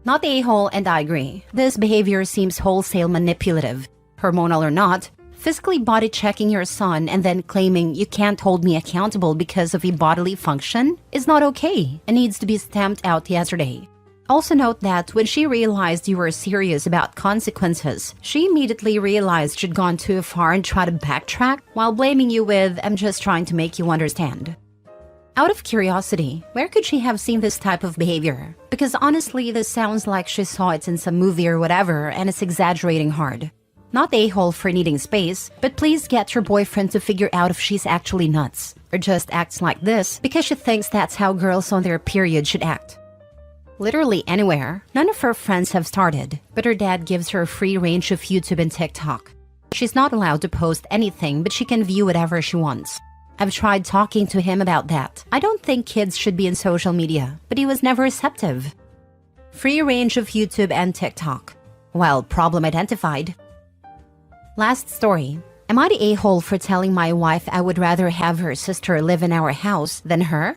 Not the a-hole, and I agree. This behavior seems wholesale manipulative. Hormonal or not, physically body checking your son and then claiming you can't hold me accountable because of a bodily function is not okay and needs to be stamped out yesterday. Also note that when she realized you were serious about consequences, she immediately realized she'd gone too far and tried to backtrack while blaming you with, I'm just trying to make you understand. Out of curiosity, where could she have seen this type of behavior? Because honestly, this sounds like she saw it in some movie or whatever and it's exaggerating hard. Not the a-hole for needing space, but please get your boyfriend to figure out if she's actually nuts or just acts like this because she thinks that's how girls on their period should act. Literally anywhere, none of her friends have started, but her dad gives her free range of YouTube and TikTok. She's not allowed to post anything, but she can view whatever she wants. I've tried talking to him about that. I don't think kids should be in social media, but he was never receptive. Free range of YouTube and TikTok. Well, problem identified. Last story. Am I the a-hole for telling my wife I would rather have her sister live in our house than her?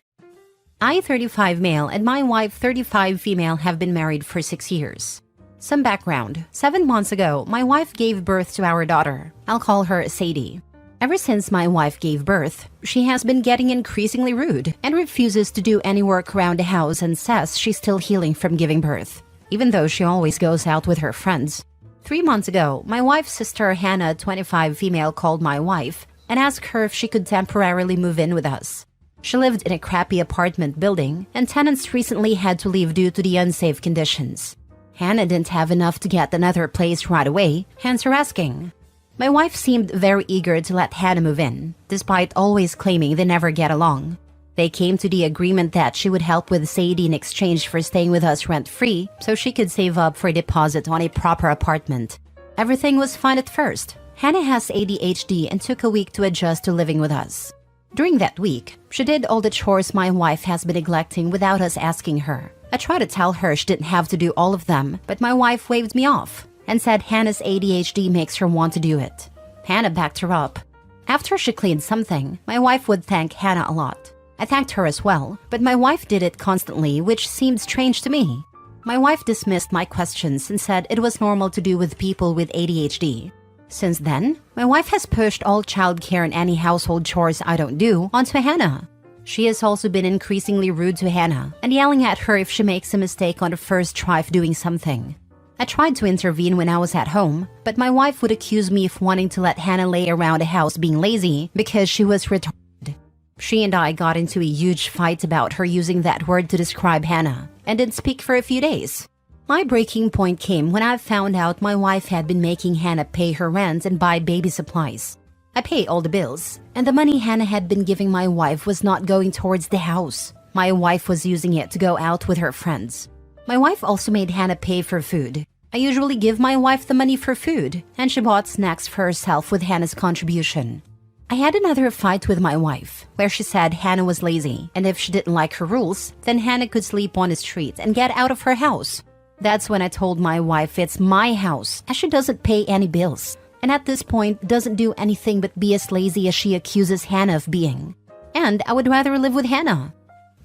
I, 35 male, and my wife, 35 female, have been married for 6 years. Some background. 7 months ago, my wife gave birth to our daughter. I'll call her Sadie. Ever since my wife gave birth, she has been getting increasingly rude and refuses to do any work around the house and says she's still healing from giving birth, even though she always goes out with her friends. 3 months ago, my wife's sister Hannah, 25 female, called my wife and asked her if she could temporarily move in with us. She lived in a crappy apartment building and tenants recently had to leave due to the unsafe conditions. Hannah didn't have enough to get another place right away, hence her asking. My wife seemed very eager to let Hannah move in, despite always claiming they never get along. They came to the agreement that she would help with Sadie in exchange for staying with us rent-free so she could save up for a deposit on a proper apartment. Everything was fine at first. Hannah has ADHD and took a week to adjust to living with us. During that week, she did all the chores my wife has been neglecting without us asking her. I tried to tell her she didn't have to do all of them, but my wife waved me off and said Hannah's ADHD makes her want to do it. Hannah backed her up. After she cleaned something, my wife would thank Hannah a lot. I thanked her as well, but my wife did it constantly, which seemed strange to me. My wife dismissed my questions and said it was normal to do with people with ADHD. Since then, my wife has pushed all childcare and any household chores I don't do onto Hannah. She has also been increasingly rude to Hannah and yelling at her if she makes a mistake on the first try of doing something. I tried to intervene when I was at home, but my wife would accuse me of wanting to let Hannah lay around the house being lazy because she was retarded. She and I got into a huge fight about her using that word to describe Hannah and didn't speak for a few days. My breaking point came when I found out my wife had been making Hannah pay her rent and buy baby supplies. I pay all the bills, and the money Hannah had been giving my wife was not going towards the house. My wife was using it to go out with her friends. My wife also made Hannah pay for food. I usually give my wife the money for food, and she bought snacks for herself with Hannah's contribution. I had another fight with my wife, where she said Hannah was lazy, and if she didn't like her rules, then Hannah could sleep on the street and get out of her house. That's when I told my wife it's my house, as she doesn't pay any bills, and at this point doesn't do anything but be as lazy as she accuses Hannah of being. And I would rather live with Hannah.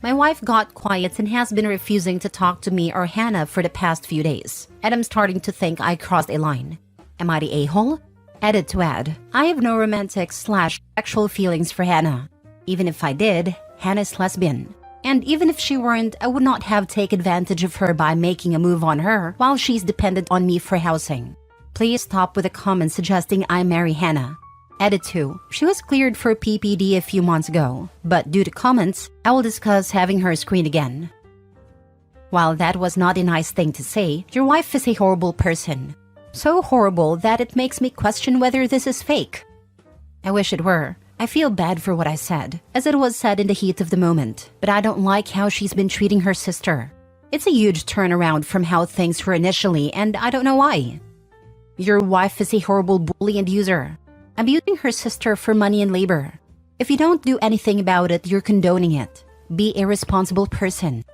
My wife got quiet and has been refusing to talk to me or Hannah for the past few days, and I'm starting to think I crossed a line. Am I the a-hole? Edit to add, I have no romantic/sexual feelings for Hannah. Even if I did, Hannah's lesbian. And even if she weren't, I would not have taken advantage of her by making a move on her while she's dependent on me for housing. Please stop with a comment suggesting I marry Hannah. Edit 2. She was cleared for PPD a few months ago, but due to comments, I will discuss having her screened again. While that was not a nice thing to say, your wife is a horrible person. So horrible that it makes me question whether this is fake. I wish it were. I feel bad for what I said, as it was said in the heat of the moment, but I don't like how she's been treating her sister. It's a huge turnaround from how things were initially, and I don't know why. Your wife is a horrible bully and user. Abusing her sister for money and labor. If you don't do anything about it, you're condoning it. Be a responsible person.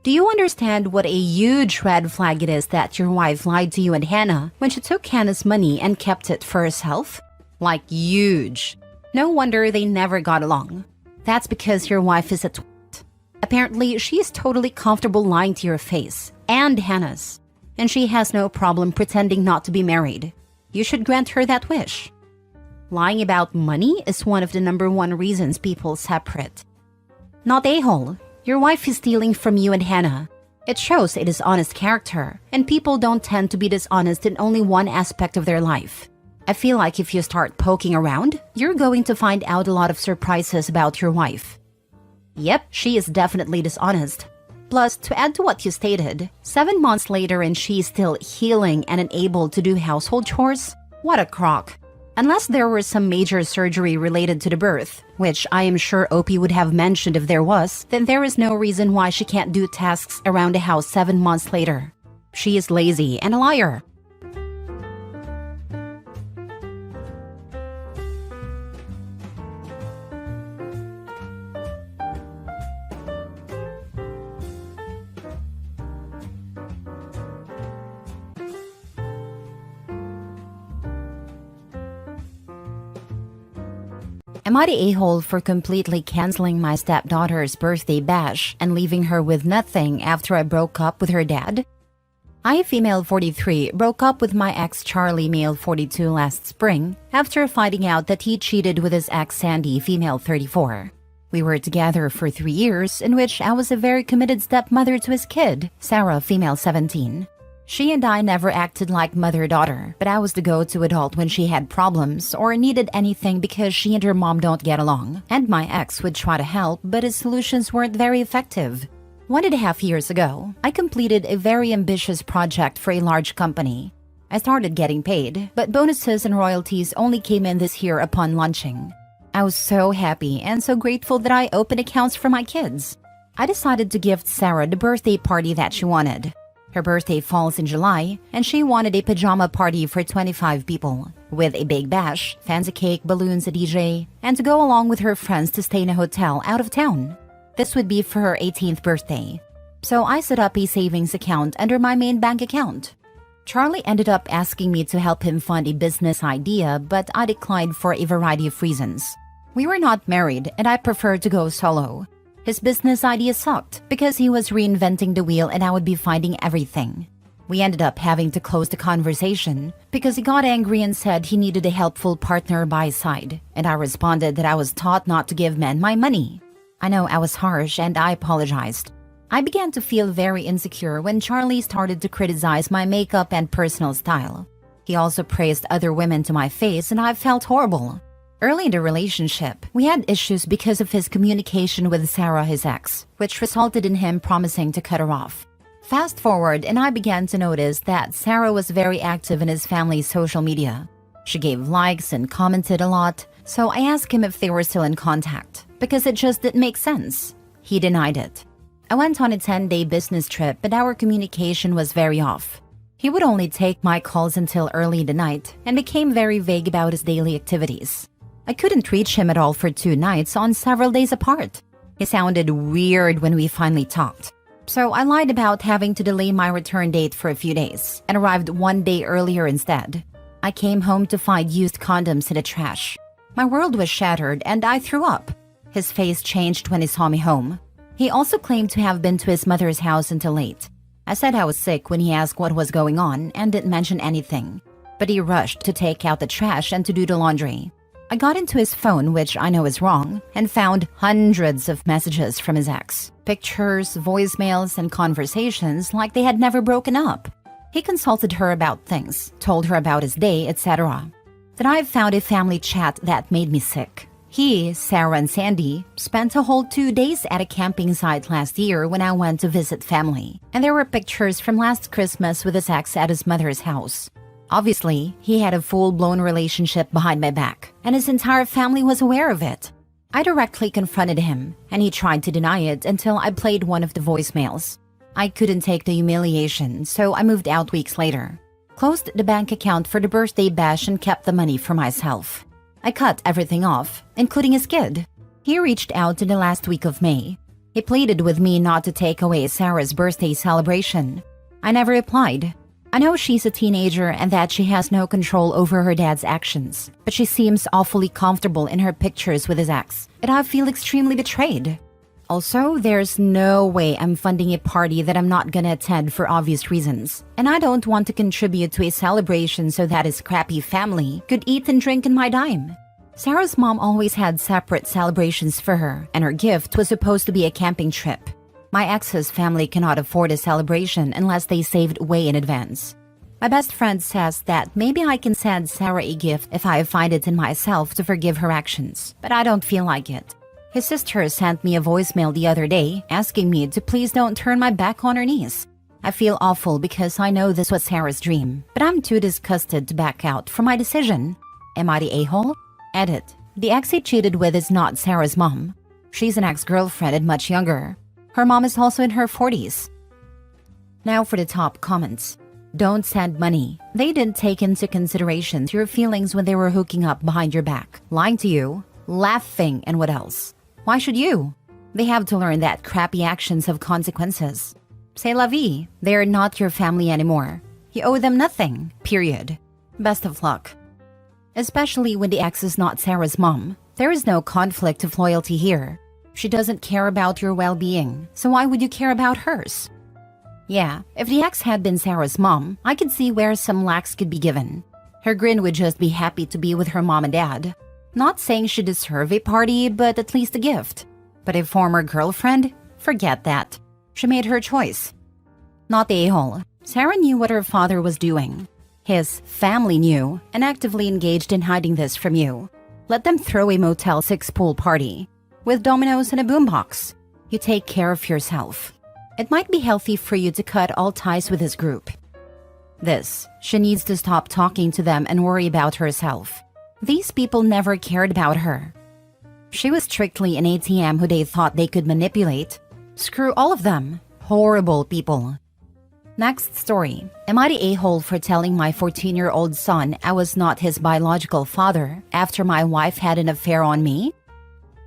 Do you understand what a huge red flag it is that your wife lied to you and Hannah when she took Hannah's money and kept it for herself? Like huge. No wonder they never got along. That's because your wife is a twat. Apparently, she is totally comfortable lying to your face and Hannah's. And she has no problem pretending not to be married. You should grant her that wish. Lying about money is one of the #1 reasons people separate. Not a-hole. Your wife is stealing from you and Hannah. It shows a dishonest character, and people don't tend to be dishonest in only one aspect of their life. I feel like if you start poking around, you're going to find out a lot of surprises about your wife. Yep, she is definitely dishonest. Plus, to add to what you stated, 7 months later and she's still healing and unable to do household chores? What a crock. Unless there were some major surgery related to the birth, which I am sure OP would have mentioned if there was, then there is no reason why she can't do tasks around the house 7 months later. She is lazy and a liar. Am I the a-hole for completely canceling my stepdaughter's birthday bash and leaving her with nothing after I broke up with her dad? I, female 43, broke up with my ex Charlie, male 42, last spring after finding out that he cheated with his ex Sandy, female 34. We were together for 3 years, in which I was a very committed stepmother to his kid, Sarah, female 17. She and I never acted like mother-daughter, but I was the go-to adult when she had problems or needed anything because she and her mom don't get along. And my ex would try to help, but his solutions weren't very effective. 1.5 years ago, I completed a very ambitious project for a large company. I started getting paid, but bonuses and royalties only came in this year upon launching. I was so happy and so grateful that I opened accounts for my kids. I decided to gift Sarah the birthday party that she wanted. Her birthday falls in July, and she wanted a pajama party for 25 people, with a big bash, fancy cake, balloons, a DJ, and to go along with her friends to stay in a hotel out of town. This would be for her 18th birthday. So I set up a savings account under my main bank account. Charlie ended up asking me to help him fund a business idea, but I declined for a variety of reasons. We were not married, and I preferred to go solo. His business idea sucked because he was reinventing the wheel and I would be finding everything. We ended up having to close the conversation because he got angry and said he needed a helpful partner by his side, and I responded that I was taught not to give men my money. I know I was harsh and I apologized. I began to feel very insecure when Charlie started to criticize my makeup and personal style. He also praised other women to my face and I felt horrible. Early in the relationship, we had issues because of his communication with Sarah, his ex, which resulted in him promising to cut her off. Fast forward, and I began to notice that Sarah was very active in his family's social media. She gave likes and commented a lot, so I asked him if they were still in contact, because it just didn't make sense. He denied it. I went on a 10-day business trip, but our communication was very off. He would only take my calls until early in the night and became very vague about his daily activities. I couldn't reach him at all for 2 nights on several days apart. He sounded weird when we finally talked. So I lied about having to delay my return date for a few days and arrived 1 day earlier instead. I came home to find used condoms in the trash. My world was shattered and I threw up. His face changed when he saw me home. He also claimed to have been to his mother's house until late. I said I was sick when he asked what was going on and didn't mention anything. But he rushed to take out the trash and to do the laundry. I got into his phone, which I know is wrong, and found hundreds of messages from his ex. Pictures, voicemails, and conversations like they had never broken up. He consulted her about things, told her about his day, etc. Then I found a family chat that made me sick. He, Sarah, and Sandy spent a whole 2 days at a camping site last year when I went to visit family. And there were pictures from last Christmas with his ex at his mother's house. Obviously, he had a full-blown relationship behind my back, and his entire family was aware of it. I directly confronted him, and he tried to deny it until I played one of the voicemails. I couldn't take the humiliation, so I moved out weeks later. Closed the bank account for the birthday bash and kept the money for myself. I cut everything off, including his kid. He reached out in the last week of May. He pleaded with me not to take away Sarah's birthday celebration. I never replied. I know she's a teenager and that she has no control over her dad's actions, but she seems awfully comfortable in her pictures with his ex, and I feel extremely betrayed. Also, there's no way I'm funding a party that I'm not gonna attend for obvious reasons, and I don't want to contribute to a celebration so that his crappy family could eat and drink in my dime. Sarah's mom always had separate celebrations for her, and her gift was supposed to be a camping trip. My ex's family cannot afford a celebration unless they saved way in advance. My best friend says that maybe I can send Sarah a gift if I find it in myself to forgive her actions, but I don't feel like it. His sister sent me a voicemail the other day asking me to please don't turn my back on her niece. I feel awful because I know this was Sarah's dream, but I'm too disgusted to back out from my decision. Am I the a-hole? Edit. The ex he cheated with is not Sarah's mom. She's an ex-girlfriend and much younger. Her mom is also in her 40s. Now for the top comments. Don't send money. They didn't take into consideration your feelings when they were hooking up behind your back, lying to you, laughing, and what else? Why should you? They have to learn that crappy actions have consequences. C'est la vie. They are not your family anymore. You owe them nothing. Period. Best of luck. Especially when the ex is not Sarah's mom. There is no conflict of loyalty here. She doesn't care about your well-being, so why would you care about hers? Yeah, if the ex had been Sarah's mom, I could see where some lax could be given. Her grin would just be happy to be with her mom and dad. Not saying she deserved a party, but at least a gift. But a former girlfriend? Forget that. She made her choice. Not the a-hole. Sarah knew what her father was doing. His family knew and actively engaged in hiding this from you. Let them throw a Motel 6 pool party. With dominoes and a boombox. You take care of yourself. It might be healthy for you to cut all ties with this group. She needs to stop talking to them and worry about herself. These people never cared about her. She was strictly an ATM who they thought they could manipulate. Screw all of them. Horrible people. Next story. Am I the a-hole for telling my 14-year-old son I was not his biological father after my wife had an affair on me?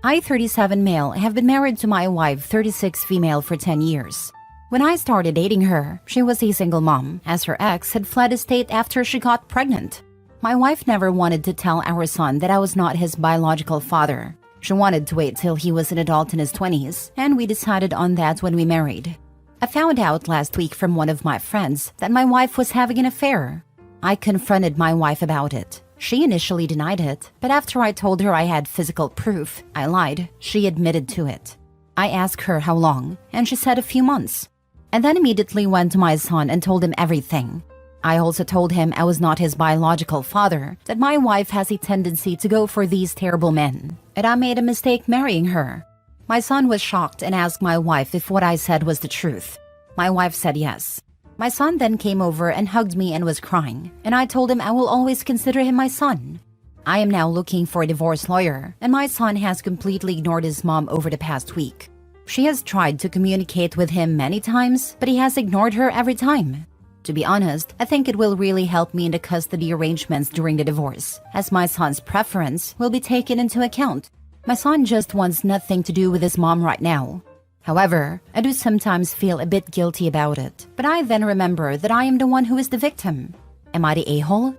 I, 37 male, have been married to my wife, 36 female, for 10 years. When I started dating her, she was a single mom, as her ex had fled the state after she got pregnant. My wife never wanted to tell our son that I was not his biological father. She wanted to wait till he was an adult in his 20s, and we decided on that when we married. I found out last week from one of my friends that my wife was having an affair. I confronted my wife about it. She initially denied it, but after I told her I had physical proof, I lied. She admitted to it. I asked her how long, and she said a few months. And then immediately went to my son and told him everything. I also told him I was not his biological father, that my wife has a tendency to go for these terrible men, and I made a mistake marrying her. My son was shocked and asked my wife if what I said was the truth. My wife said yes. My son then came over and hugged me and was crying, and I told him I will always consider him my son. I am now looking for a divorce lawyer, and my son has completely ignored his mom over the past week. She has tried to communicate with him many times, but he has ignored her every time. To be honest, I think it will really help me in the custody arrangements during the divorce, as my son's preference will be taken into account. My son just wants nothing to do with his mom right now. However, I do sometimes feel a bit guilty about it, but I then remember that I am the one who is the victim. Am I the a-hole?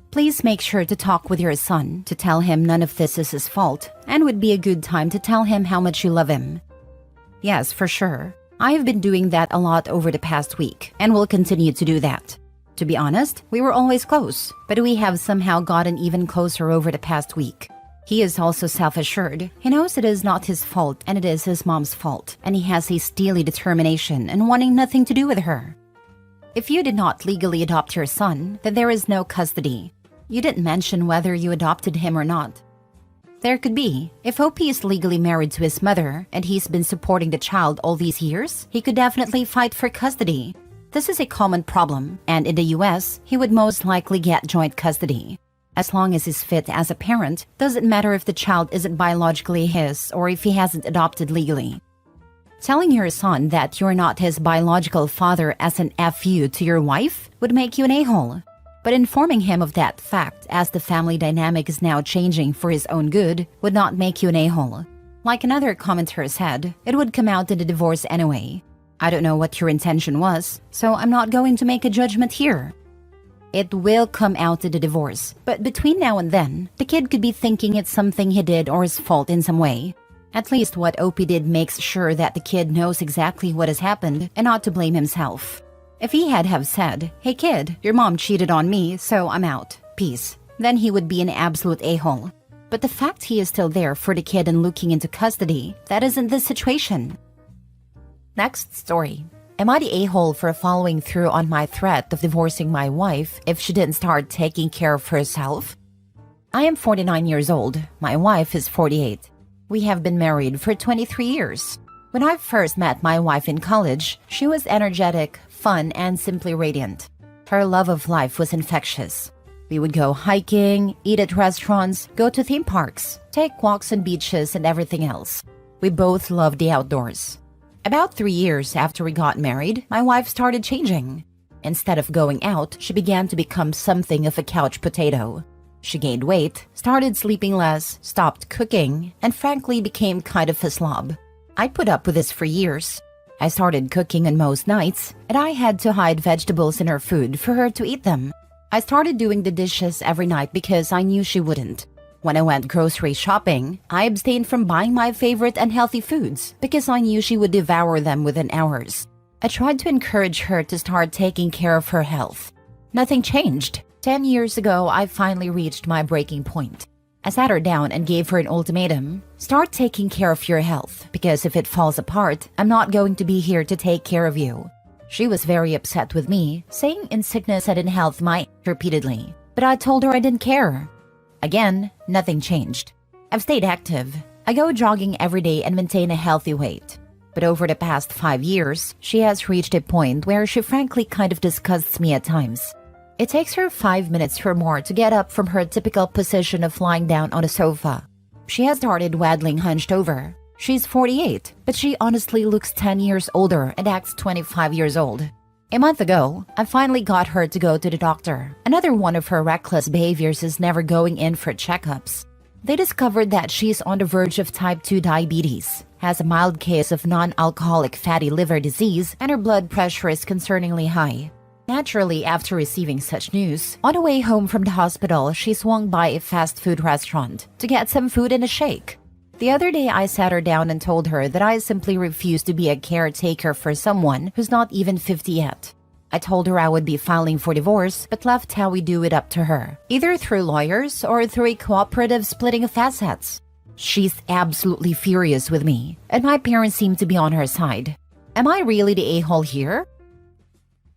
Please make sure to talk with your son to tell him none of this is his fault, and would be a good time to tell him how much you love him. Yes, for sure. I have been doing that a lot over the past week, and will continue to do that. To be honest, we were always close, but we have somehow gotten even closer over the past week. He is also self-assured. He knows it is not his fault and it is his mom's fault, and he has a steely determination and wanting nothing to do with her. If you did not legally adopt your son, then there is no custody. You didn't mention whether you adopted him or not. There could be. If Opie is legally married to his mother and he's been supporting the child all these years, he could definitely fight for custody. This is a common problem, and in the US, he would most likely get joint custody. As long as he's fit as a parent, doesn't matter if the child isn't biologically his or if he hasn't adopted legally. Telling your son that you're not his biological father as an FU to your wife would make you an a-hole. But informing him of that fact, as the family dynamic is now changing for his own good, would not make you an a-hole. Like another commenter said, it would come out in the divorce anyway. I don't know what your intention was, so I'm not going to make a judgment here. It will come out in the divorce, but between now and then, the kid could be thinking it's something he did or his fault in some way. At least what Opie did makes sure that the kid knows exactly what has happened and not to blame himself. If he had have said, "Hey kid, your mom cheated on me, so I'm out. Peace," then he would be an absolute a-hole. But the fact he is still there for the kid and looking into custody, that isn't the situation. Next story. Am I the a-hole for following through on my threat of divorcing my wife if she didn't start taking care of herself? I am 49 years old. My wife is 48. We have been married for 23 years. When I first met my wife in college, she was energetic, fun, and simply radiant. Her love of life was infectious. We would go hiking, eat at restaurants, go to theme parks, take walks on beaches, and everything else. We both loved the outdoors. About 3 years after we got married, my wife started changing. Instead of going out, she began to become something of a couch potato. She gained weight, started sleeping less, stopped cooking, and frankly became kind of a slob. I put up with this for years. I started cooking on most nights, and I had to hide vegetables in her food for her to eat them. I started doing the dishes every night because I knew she wouldn't. When I went grocery shopping, I abstained from buying my favorite unhealthy foods because I knew she would devour them within hours. I tried to encourage her to start taking care of her health. Nothing changed. 10 years ago, I finally reached my breaking point. I sat her down and gave her an ultimatum. Start taking care of your health, because if it falls apart, I'm not going to be here to take care of you. She was very upset with me, saying in sickness and in health might repeatedly. But I told her I didn't care. Again, nothing changed. I've stayed active. I go jogging every day and maintain a healthy weight. But over the past 5 years, she has reached a point where she frankly kind of disgusts me at times. It takes her 5 minutes or more to get up from her typical position of lying down on a sofa. She has started waddling hunched over. She's 48, but she honestly looks 10 years older and acts 25 years old. A month ago, I finally got her to go to the doctor. Another one of her reckless behaviors is never going in for checkups. They discovered that she's on the verge of type 2 diabetes, has a mild case of non-alcoholic fatty liver disease, and her blood pressure is concerningly high. Naturally, after receiving such news, on the way home from the hospital, she swung by a fast food restaurant to get some food and a shake. The other day, I sat her down and told her that I simply refuse to be a caretaker for someone who's not even 50 yet. I told her I would be filing for divorce, but left how we do it up to her, either through lawyers or through a cooperative splitting of assets. She's absolutely furious with me, and my parents seem to be on her side. Am I really the a-hole here?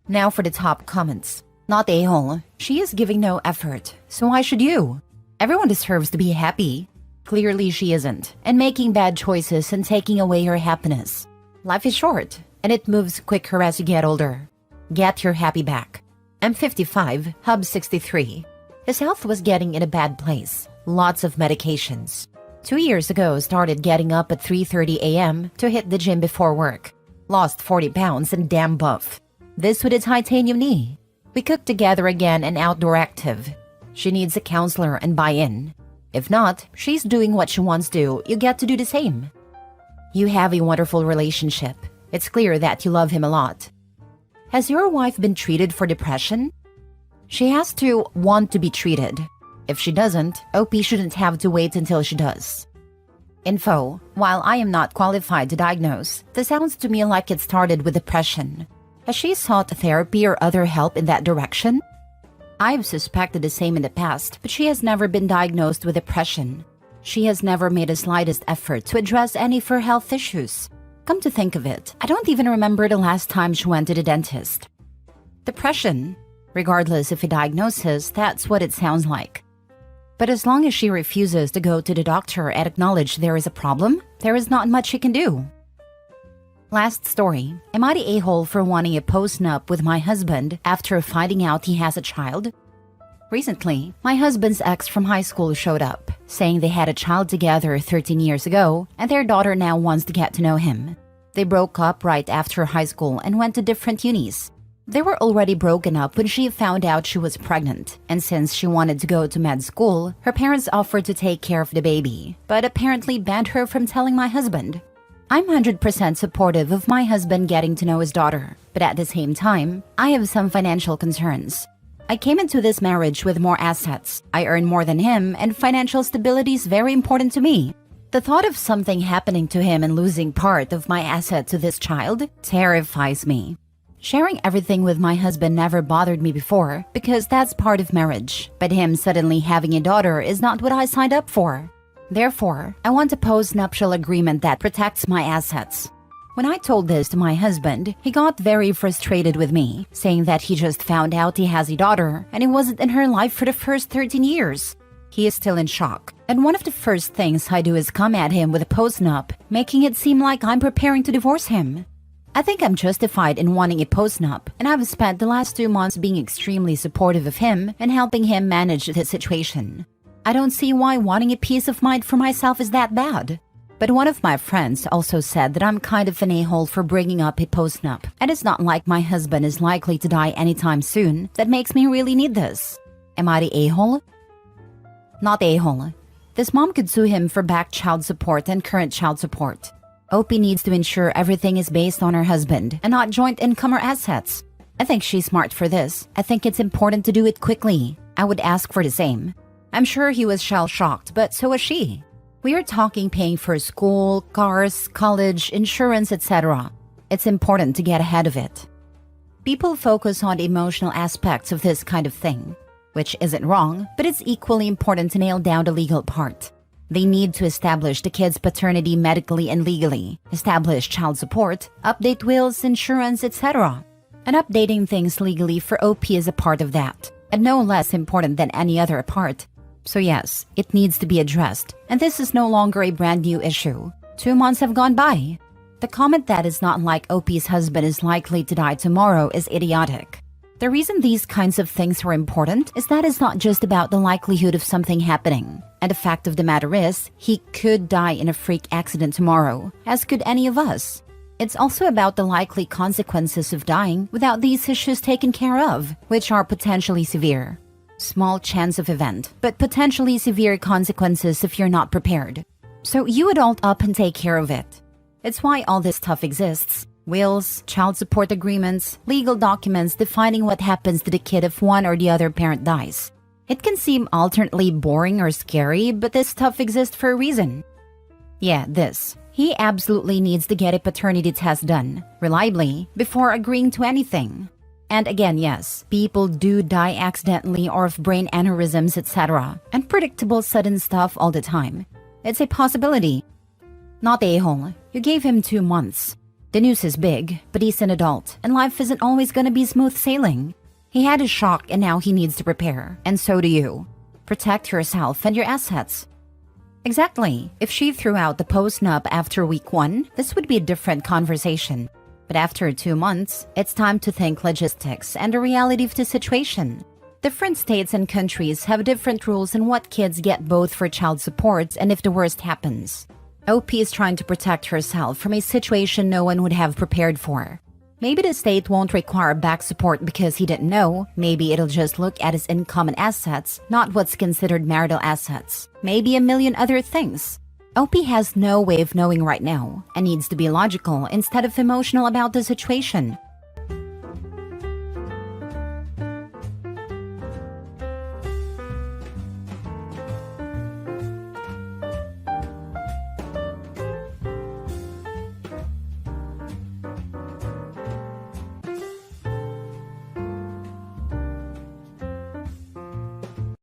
Now for the top comments. Not a-hole. She is giving no effort, so why should you? Everyone deserves to be happy. Clearly she isn't, and making bad choices and taking away her happiness. Life is short, and it moves quicker as you get older. Get your happy back. I'm 55, Hub 63. His health was getting in a bad place. Lots of medications. 2 years ago, started getting up at 3:30 a.m. to hit the gym before work. Lost 40 pounds and damn buff. This with a titanium knee. We cook together again and outdoor active. She needs a counselor and buy-in. If not, she's doing what she wants to. You get to do the same. You have a wonderful relationship. It's clear that you love him a lot. Has your wife been treated for depression? She has to want to be treated. If she doesn't, OP shouldn't have to wait until she does. Info. While I am not qualified to diagnose, this sounds to me like it started with depression. Has she sought therapy or other help in that direction? I've suspected the same in the past, but she has never been diagnosed with depression. She has never made the slightest effort to address any of her health issues. Come to think of it, I don't even remember the last time she went to the dentist. Depression. Regardless of a diagnosis, that's what it sounds like. But as long as she refuses to go to the doctor and acknowledge there is a problem, there is not much she can do. Last story. Am I the a-hole for wanting a post-nup with my husband after finding out he has a child? Recently, my husband's ex from high school showed up, saying they had a child together 13 years ago and their daughter now wants to get to know him. They broke up right after high school and went to different unis. They were already broken up when she found out she was pregnant, and since she wanted to go to med school, her parents offered to take care of the baby, but apparently banned her from telling my husband. I'm 100% supportive of my husband getting to know his daughter, but at the same time, I have some financial concerns. I came into this marriage with more assets. I earn more than him, and financial stability is very important to me. The thought of something happening to him and losing part of my asset to this child terrifies me. Sharing everything with my husband never bothered me before because that's part of marriage, but him suddenly having a daughter is not what I signed up for. Therefore, I want a post-nuptial agreement that protects my assets. When I told this to my husband, he got very frustrated with me, saying that he just found out he has a daughter and he wasn't in her life for the first 13 years. He is still in shock, and one of the first things I do is come at him with a post-nup, making it seem like I'm preparing to divorce him. I think I'm justified in wanting a post-nup, and I've spent the last 2 months being extremely supportive of him and helping him manage the situation. I don't see why wanting a peace of mind for myself is that bad. But one of my friends also said that I'm kind of an a-hole for bringing up a post-nup, and it's not like my husband is likely to die anytime soon that makes me really need this. Am I the a-hole? Not a-hole. This mom could sue him for back child support and current child support. OP needs to ensure everything is based on her husband and not joint income or assets. I think she's smart for this. I think it's important to do it quickly. I would ask for the same. I'm sure he was shell-shocked, but so was she. We are talking paying for school, cars, college, insurance, etc. It's important to get ahead of it. People focus on the emotional aspects of this kind of thing, which isn't wrong, but it's equally important to nail down the legal part. They need to establish the kid's paternity medically and legally, establish child support, update wills, insurance, etc. And updating things legally for OP is a part of that, and no less important than any other part. So yes, it needs to be addressed, and this is no longer a brand new issue. 2 months have gone by. The comment that it's not like OP's husband is likely to die tomorrow is idiotic. The reason these kinds of things are important is that it's not just about the likelihood of something happening. And the fact of the matter is, he could die in a freak accident tomorrow, as could any of us. It's also about the likely consequences of dying without these issues taken care of, which are potentially severe. Small chance of event, but potentially severe consequences if you're not prepared. So you adult up and take care of it. It's why all this stuff exists. Wills, child support agreements, legal documents defining what happens to the kid if one or the other parent dies. It can seem alternately boring or scary, but this stuff exists for a reason. Yeah, this. He absolutely needs to get a paternity test done, reliably, before agreeing to anything. And again, yes, people do die accidentally or of brain aneurysms, etc. Unpredictable sudden stuff all the time. It's a possibility. Not the a-hole. You gave him 2 months. The news is big, but he's an adult, and life isn't always gonna be smooth sailing. He had a shock and now he needs to prepare, and so do you. Protect yourself and your assets. Exactly. If she threw out the post-nup after week 1, this would be a different conversation. But after 2 months, it's time to think logistics and the reality of the situation. Different states and countries have different rules on what kids get both for child support and if the worst happens. OP is trying to protect herself from a situation no one would have prepared for. Maybe the state won't require back support because he didn't know. Maybe it'll just look at his income and assets, not what's considered marital assets. Maybe a million other things. OP has no way of knowing right now and needs to be logical instead of emotional about the situation.